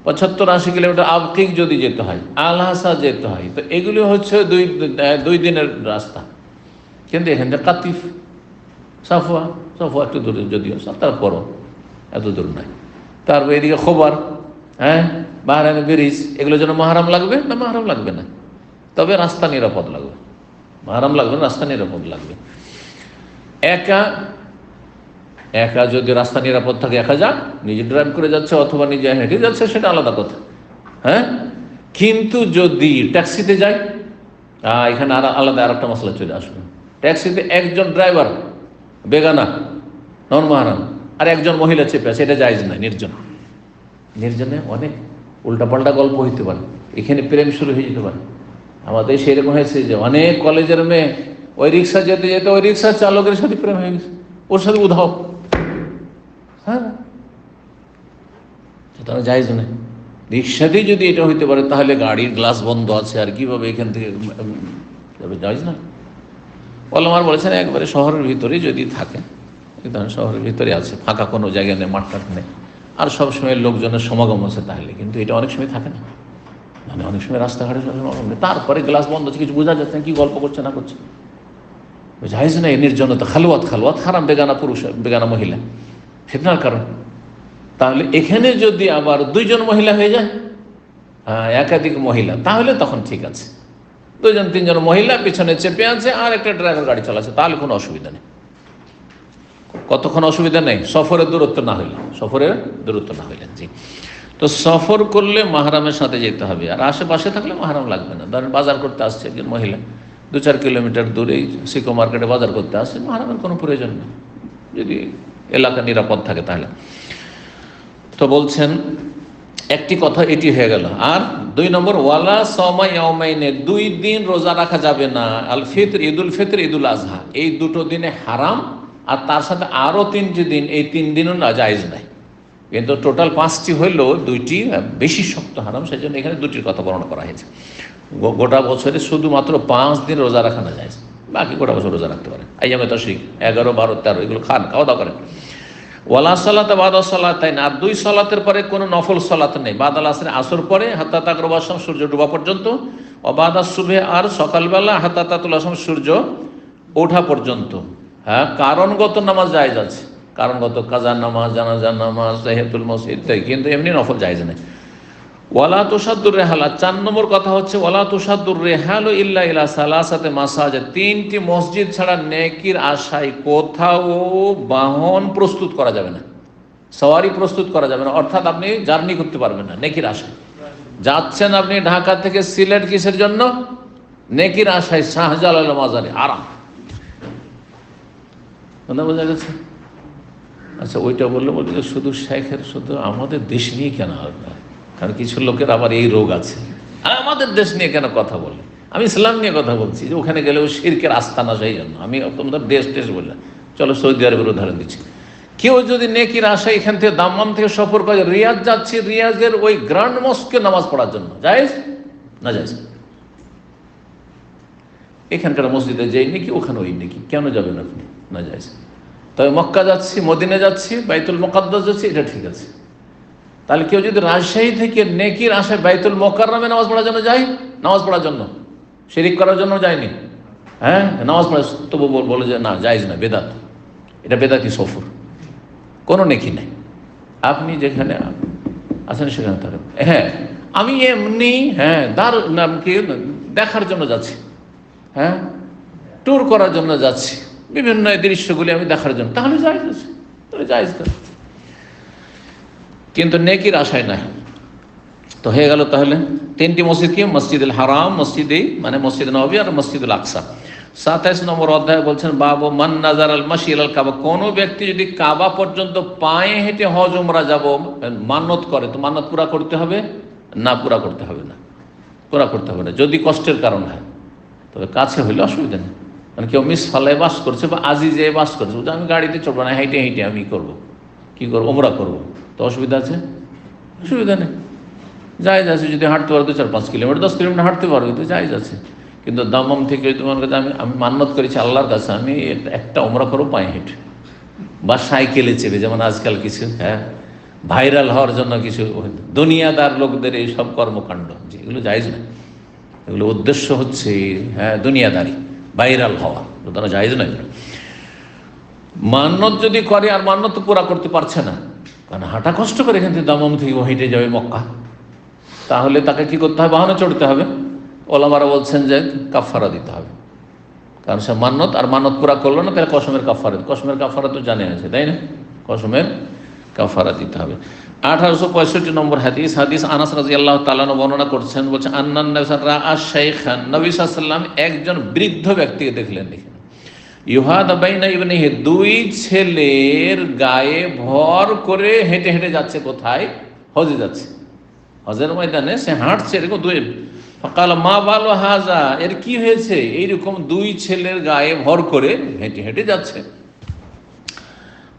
75-80 কিলোমিটার, আবকিক যদি যেতে হয়, আলহাসা যেতে হয়, তো এগুলি হচ্ছে 2 দিনের রাস্তা। কিন্তু এখান থেকে কাতিফ, সাফওয়া একটু দূরে, যদিও তারপরও এত দূর নাই। তারপর এদিকে খোবার, হ্যাঁ, বাহরাইন ব্রিজ, এগুলোর জন্য মাহরাম লাগবে না? মাহরাম লাগবে না, তবে রাস্তা নিরাপদ লাগবে। মাহরাম লাগবে না, রাস্তা নিরাপদ লাগবে। একা যদি রাস্তা নিরাপদ থাকে, একা যাক, নিজে ড্রাইভ করে যাচ্ছে অথবা নিজে হেঁটে যাচ্ছে, সেটা আলাদা কথা, হ্যাঁ। কিন্তু যদি ট্যাক্সিতে যায়, এখানে আলাদা আর একটা মশলা চলে আসবে। ট্যাক্সিতে একজন ড্রাইভার বেগানা, নন মাহরাম, আর একজন মহিলা চেপে আছে, এটা জায়েজ নাই। নির্জনে অনেক উল্টাপাল্টা গল্প হইতে পারে, এখানে প্রেম শুরু হয়ে যেতে পারে। আমাদের সেরকম হয়েছে যে অনেক কলেজের মেয়ে ওই রিক্সা যেতে যেতে ওই রিক্সা চালকের সাথে প্রেম হয়ে গেছে, ওর সাথে উধাও। হ্যাঁ, সুতরাং জায়েজ নেই। রিক্সাতেই যদি এটা হইতে পারে, তাহলে গাড়ির গ্লাস বন্ধ আছে, আর কিভাবে এখান থেকে যাবে? জায়েজ না। ওলামার বলেছেন একবারে শহরের ভিতরে যদি থাকে, শহরের ভিতরে আছে, ফাঁকা কোনো জায়গা নেই, মাঠটাট নেই, আর সবসময় লোকজনের সমাগম আছে, তাহলে কিন্তু এটা অনেক সময় থাকে না। মানে অনেক সময় রাস্তাঘাটে সমাগম নেই, তারপরে গ্লাস বন্ধ আছে, কিছু বোঝা যাচ্ছে না কি গল্প করছে না করছে। জায়েজ না। নির্জনতা, খালওয়াত হারাম, বেগানা পুরুষ, বেগানা মহিলা ফিতনার কারণ। তাহলে এখানে যদি আবার 2 জন মহিলা হয়ে যায়, একাধিক মহিলা, তাহলে তখন ঠিক আছে। 2-3 জন মহিলা পিছনে চেপে আছে, আর একটা ড্রাইভার গাড়ি চালাচ্ছে, তাহলে কোনো অসুবিধা নেই। কতক্ষণ অসুবিধা নেই? সফরের দূরত্ব না হইলে। জি। তো সফর করলে মাহরামের সাথে যেতে হবে, আর আশেপাশে থাকলে মাহরাম লাগবে না। ধরেন বাজার করতে আসছে একজন মহিলা, 2-4 কিলোমিটার দূরে সিকো মার্কেটে বাজার করতে আসছে, মাহরামের কোনো প্রয়োজন নেই, যদি এলাকা নিরাপদ থাকে তাহলে। তো বলছেন একটি কথা এটি হয়ে গেল। আর 2 নম্বর, ওয়ালা সওমা ইয়াউমাইনে, 2 দিন রোজা রাখা যাবে না। আল ফিতর, ঈদুল ফিতর, ঈদুল আজহা, এই 2টো দিনে হারাম। আর তার সাথে আরও 3টি দিন, এই 3 দিনও না, জায়েজ নাই। কিন্তু টোটাল 5টি হইলেও 2টি বেশি শক্ত হারাম, সেই জন্য এখানে 2টির কথা বর্ণনা করা হয়েছে। গোটা বছরে শুধুমাত্র 5 দিন রোজা রাখা না যায়, বাকি গোটা বছর রোজা রাখতে পারে। আইয়ামে তাশরিক 11, 12, 13 এগুলো খাওয়া দাওয়া করেন। ওয়ালা সালাত বাদা সালাতাইন, আর 2 সালাতের পরে কোনো নফল সালাত নেই। বাদাল আসরে, আসর পরে, হাত্তা তাগরুবা শামস, সূর্য ডোবা পর্যন্ত। ও বাদা সুবহে, আর সকালবেলা, হাত্তা তাতুল শামস, সূর্য ওঠা পর্যন্ত। হ্যাঁ, কারণগত নামাজ জায়েজ আছে, কারণগত কাজা নামাজ, জানাজার নামাজ, তাহিয়াতুল মসজিদ ইত্যাদি, কিন্তু এমনি নফল জায়েজ নেই। ওয়ালা তুসাদ্দুর রেহালা, 4 নম্বর কথা হচ্ছে ওয়ালা তুসাদ্দুর রেহালু ইল্লা ইলা সালাসাতে মাসাজিদ, 3টি মসজিদ ছাড়া নেকির আশায় কোথাও বাহন প্রস্তুত করা যাবে না, সওয়ারি প্রস্তুত করা যাবে না। অর্থাৎ আপনি জার্নি করতে পারবেন না নেকির আশায়। যাচ্ছেন আপনি ঢাকা থেকে সিলেট, কিসের জন্য? নেকির আশায়, শাহজালাল মাজারে আরাম। বোঝা গেছে? আচ্ছা, ওইটা বললে বলবে যে শুধু শেখের শুধু আমাদের দেশ নিয়ে কেন হবে? কারণ কিছু লোকের আবার এই রোগ আছে, আর আমাদের দেশ নিয়ে কেন কথা বলে? আমি ইসলাম নিয়ে কথা বলছি, যে ওখানে গেলেও শিরকের আস্থানা, সেই জন্য আমি তোমাদের দেশ টেশ বললাম। চলো সৌদি আরবের উদাহরণ দিচ্ছি। কেউ যদি নেকির আশায় এখান থেকে দাম্মাম থেকে সফর করে রিয়াজ যাচ্ছে, রিয়াজের ওই গ্র্যান্ড মস্কে নামাজ পড়ার জন্য, জায়েজ না জায়েজ? এখানকার মসজিদে যেই নাকি ওখানে ওই নাকি, কেন যাবেন আপনি? না জায়েজ। তবে মক্কা যাচ্ছি, মদিনা যাচ্ছি, বাইতুল মুকাদ্দাস যাচ্ছি, এটা ঠিক আছে। তাহলে কেউ যদি রাজশাহী থেকে নেকির আশায় বাইতুল মোকাররমে নামাজ পড়ার জন্য যায়, নামাজ পড়ার জন্য, শিরিক করার জন্য যায়নি, হ্যাঁ, নামাজ পড়া, তবু বলে যে না জায়েজ না, বেদাত, এটা বেদাতি সফর, কোনো নেকি নেই। আপনি যেখানে আছেন সেখানে থাকেন। হ্যাঁ, আমি এমনি, হ্যাঁ, কি দেখার জন্য যাচ্ছি, হ্যাঁ, ট্যুর করার জন্য যাচ্ছি, বিভিন্ন দৃশ্যগুলি আমি দেখার জন্য, তাহলে জায়েজ আছে, তাহলে জায়েজ করে। কিন্তু নেকির আশায় নাই। তো হয়ে গেল তাহলে তিনটি মসজিদ, কি? মসজিদুল হারাম, মানে মসজিদ নববী আর মসজিদুল আকসা। 27 নম্বর অধ্যায় বলছেন বাবু মান নাজার আল মাসি আল কাবা, কোনো ব্যক্তি যদি কাবা পর্যন্ত পায়ে হেঁটে হজ উমরা যাব মান্নত করে, তো মান্নত পুরা করতে হবে না? পুরা করতে হবে না, পুরা করতে হবে না, যদি কষ্টের কারণ হয়। তবে কাছে হইলে অসুবিধা নেই। মানে কেউ মিস ফালায় বাস করছে বা আজিজে বাস করছে, আমি গাড়িতে চলবো না, হেঁটে হেঁটে আমি করব, কি করবো, উমরা করবো, তো অসুবিধা আছে? অসুবিধা নেই, জায়েজ আছে। যদি হাঁটতে পারো 2-4-5 কিলোমিটার, 10 কিলোমিটার হাঁটতে পারো, তো জায়েজ আছে। কিন্তু দাম্মাম থেকে তোমার কাছে আমি মান্নত করেছি আল্লাহর কাছে, আমি একটা উমরা করবো পায়ে হেঁটে বা সাইকেলে চেপে, যেমন আজকাল কিছু, হ্যাঁ, ভাইরাল হওয়ার জন্য কিছু দুনিয়াদার লোকদের এই সব কর্মকাণ্ড, যেগুলো জায়েজ না, এগুলো উদ্দেশ্য হচ্ছে, হ্যাঁ, দুনিয়াদারি, ভাইরাল হওয়া, তারা জায়েজ নয়। মান্নত যদি করে আর মান্নত তো পুরা করতে পারছে না, কারণ হাঁটা কষ্ট করে এখান থেকে দাম্মাম থেকে হেঁটে যাবে মক্কা, তাহলে তাকে কি করতে হবে? বাহনে চড়তে হবে। ওলামারা বলছেন যে কাফারা দিতে হবে, কারণ সে মান্নত আর মান্নত পুরা করলো না, তাহলে কসমের কাফারা তো জানে আছে, তাই না? কসমের কাফারা দিতে হবে। 1865 নম্বর হাদিস আনাস রাদিয়াল্লাহু তাআলা বর্ণনা করছেন, বলছেন আন্নান নবী সাল্লাল্লাহু আলাইহি ওয়াসাল্লাম একজন বৃদ্ধ ব্যক্তিকে দেখলেন, ইউহাদ বাইনা ইবনিহি, দুই ছেলের গায়ে ভর করে হেঁটে হেঁটে যাচ্ছে। কোথায়? হজে যাচ্ছে, হজের ময়দানে সে হাঁটছে, এরকম দুই। ফাকাল মা বালু হাজা, এর কি হয়েছে? এইরকম দুই ছেলের গায়ে ভর করে হেঁটে হেঁটে যাচ্ছে।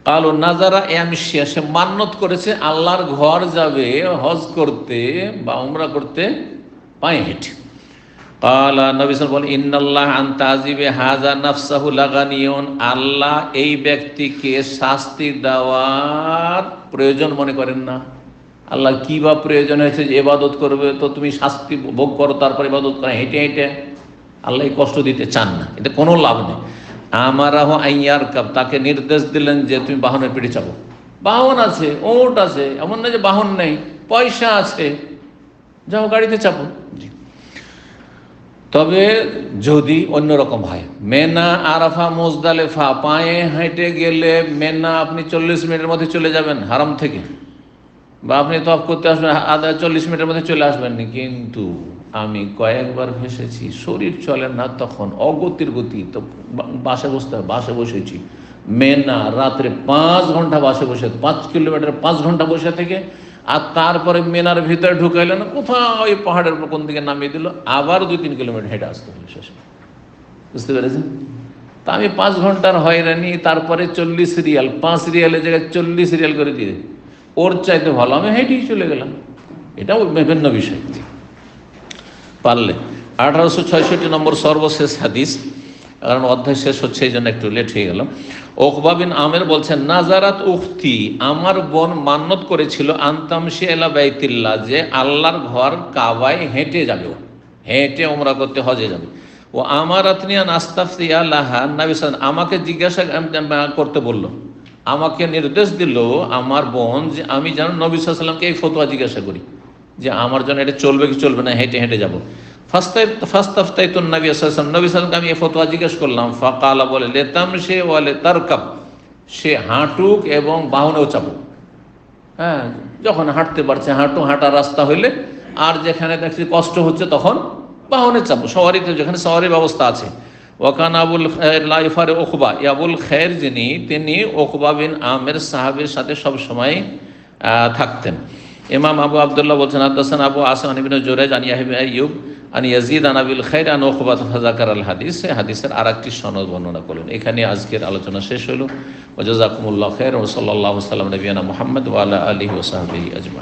কালো নাজারা এমশিয়া, সে মান্নত করেছে আল্লাহর ঘর যাবে হজ করতে বা উমরা করতে পায়ে হেঁটে। কালা নবী সাল্লাল্লাহু আলাইহি ওয়াসাল্লাম বলেন ইন্নাল্লাহ আন তাজিবে হাজা নাফসাহু লাগানিয়ুন, আল্লাহ এই ব্যক্তিকে শাস্তি দেওয়ার প্রয়োজন মনে করেন না। আল্লাহ কি বা প্রয়োজন হয়েছে যে ইবাদত করবে, তো তুমি শাস্তি ভোগ করো, তারপর ইবাদত করে হেঁটে হেঁটে? আল্লাহ কষ্ট দিতে চান না, এটা কোনো লাভ নেই। আমারাহ আইয়ার কাব, তাকে নির্দেশ দিলেন যে তুমি বাহনের পিঠে চাপো। বাহন আছে, ওট আছে, এমন না যে বাহন নেই, পয়সা আছে, যাও গাড়িতে চাপো। তবে যদি অন্যরকম হয়, মেনা আরাফা মুজদালেফা, পায়ে হেঁটে গেলে মেনা আপনি 40 মিনিটের মধ্যে চলে যাবেন হারাম থেকে, বা আপনি তফ করতে আসবেন 40 মিনিটের মধ্যে চলে আসবেন। কিন্তু আমি কয়েকবার ভেসেছি, শরীর চলে না তখন, অগতির গতি, তো বাসে বসতে হবে, বাসে বসেছি মেনা, রাত্রে 5 ঘন্টা বাসে বসে, 5 কিলোমিটার 5 ঘন্টা বসে থেকে, আর তারপরে মেনার ভিতরে ঢুকাইলেন, কোথাও ওই পাহাড়ের উপর কোন দিকে নামিয়ে দিল, আবার 2-3 কিলোমিটার হেঁটে আসতে হলো শেষে। বুঝতে পেরেছেন? তা আমি 5 ঘন্টার হয়রানি, তারপরে 40 রিয়াল, 5 রিয়ালের জায়গায় 40 রিয়াল করে দিয়ে, ওর চাইতে ভালো আমি হেঁটেই চলে গেলাম। এটাও বিভিন্ন বিষয়। পারলে 1866 নম্বর সর্বশেষ হাদিস, কারণ অধ্যায় শেষ হচ্ছে এই জন্য একটু লেট হয়ে গেলাম। উকবা বিন আমের বলছেন নাজারাত উখতি, আমার বোন মান্নত করেছিল আনতামশি ইলা বাইতিল্লাহ, যে আল্লাহর ঘর কাবায় হেঁটে যাবে, হেঁটে উমরা করতে হজে যাবে। ও আমার আতনিয়া নাস্তাফতিয়া লাহা, নবী সাল্লাল্লাহু, আমাকে জিজ্ঞাসা করতে বলল, আমাকে নির্দেশ দিল আমার বোন যে আমি যেন নবী সাল্লাল্লাহু আলাইহি ওয়াসাল্লামকে এই ফতোয়া জিজ্ঞাসা করি যে আমার জন্য এটা চলবে কি চলবে না, হেঁটে হেঁটে যাবো। ফাস্তাফতাইতুন নবী সাল্লাল্লাহু আলাইহি ওয়াসাল্লাম, নবী সাল্লাল্লাহু আলাইহি ওয়াসাল্লামকে আমি এই ফতোয়া জিজ্ঞেস করলাম। ফাকালা, বলে লেতামশি ওয়া লিতারকাব, সে হাঁটুক এবং বাহনেও চাপুক। হ্যাঁ, যখন হাঁটতে পারছে হাঁটু, হাঁটার রাস্তা হইলে, আর যেখানে দেখছি কষ্ট হচ্ছে তখন বাহনে চাপো, সওয়ারিতে যেখানে সওয়ারির ব্যবস্থা আছে। ওয়াকান আবুল খের লাইফারে ওকবা, আবুল খের যিনি, তিনি ওকবা বিন আমের সাহাবীর সাথে সবসময় থাকতেন। ইমাম আবু আবদুল্লাহ বলছেন হাদাসানা আবু আসিম আন ইবনে জুরাইজ আন ইয়াহইয়া বিন আইয়ুব আন ইয়াজিদ আন আবিল খাইর আন উকবা ফাযাকার আল হাদিস, হাদিসের আরেকটি সনদ বর্ণনা করলেন। এখানে আজকের আলোচনা শেষ হলো। ওয়া জাযাকুমুল্লাহু খাইরান ওয়া সাল্লাল্লাহু সাল্লাম নবিয়ানা মুহাম্মদ ওয়া আলা আলিহি ওয়া সাহবিহি আজমাইন।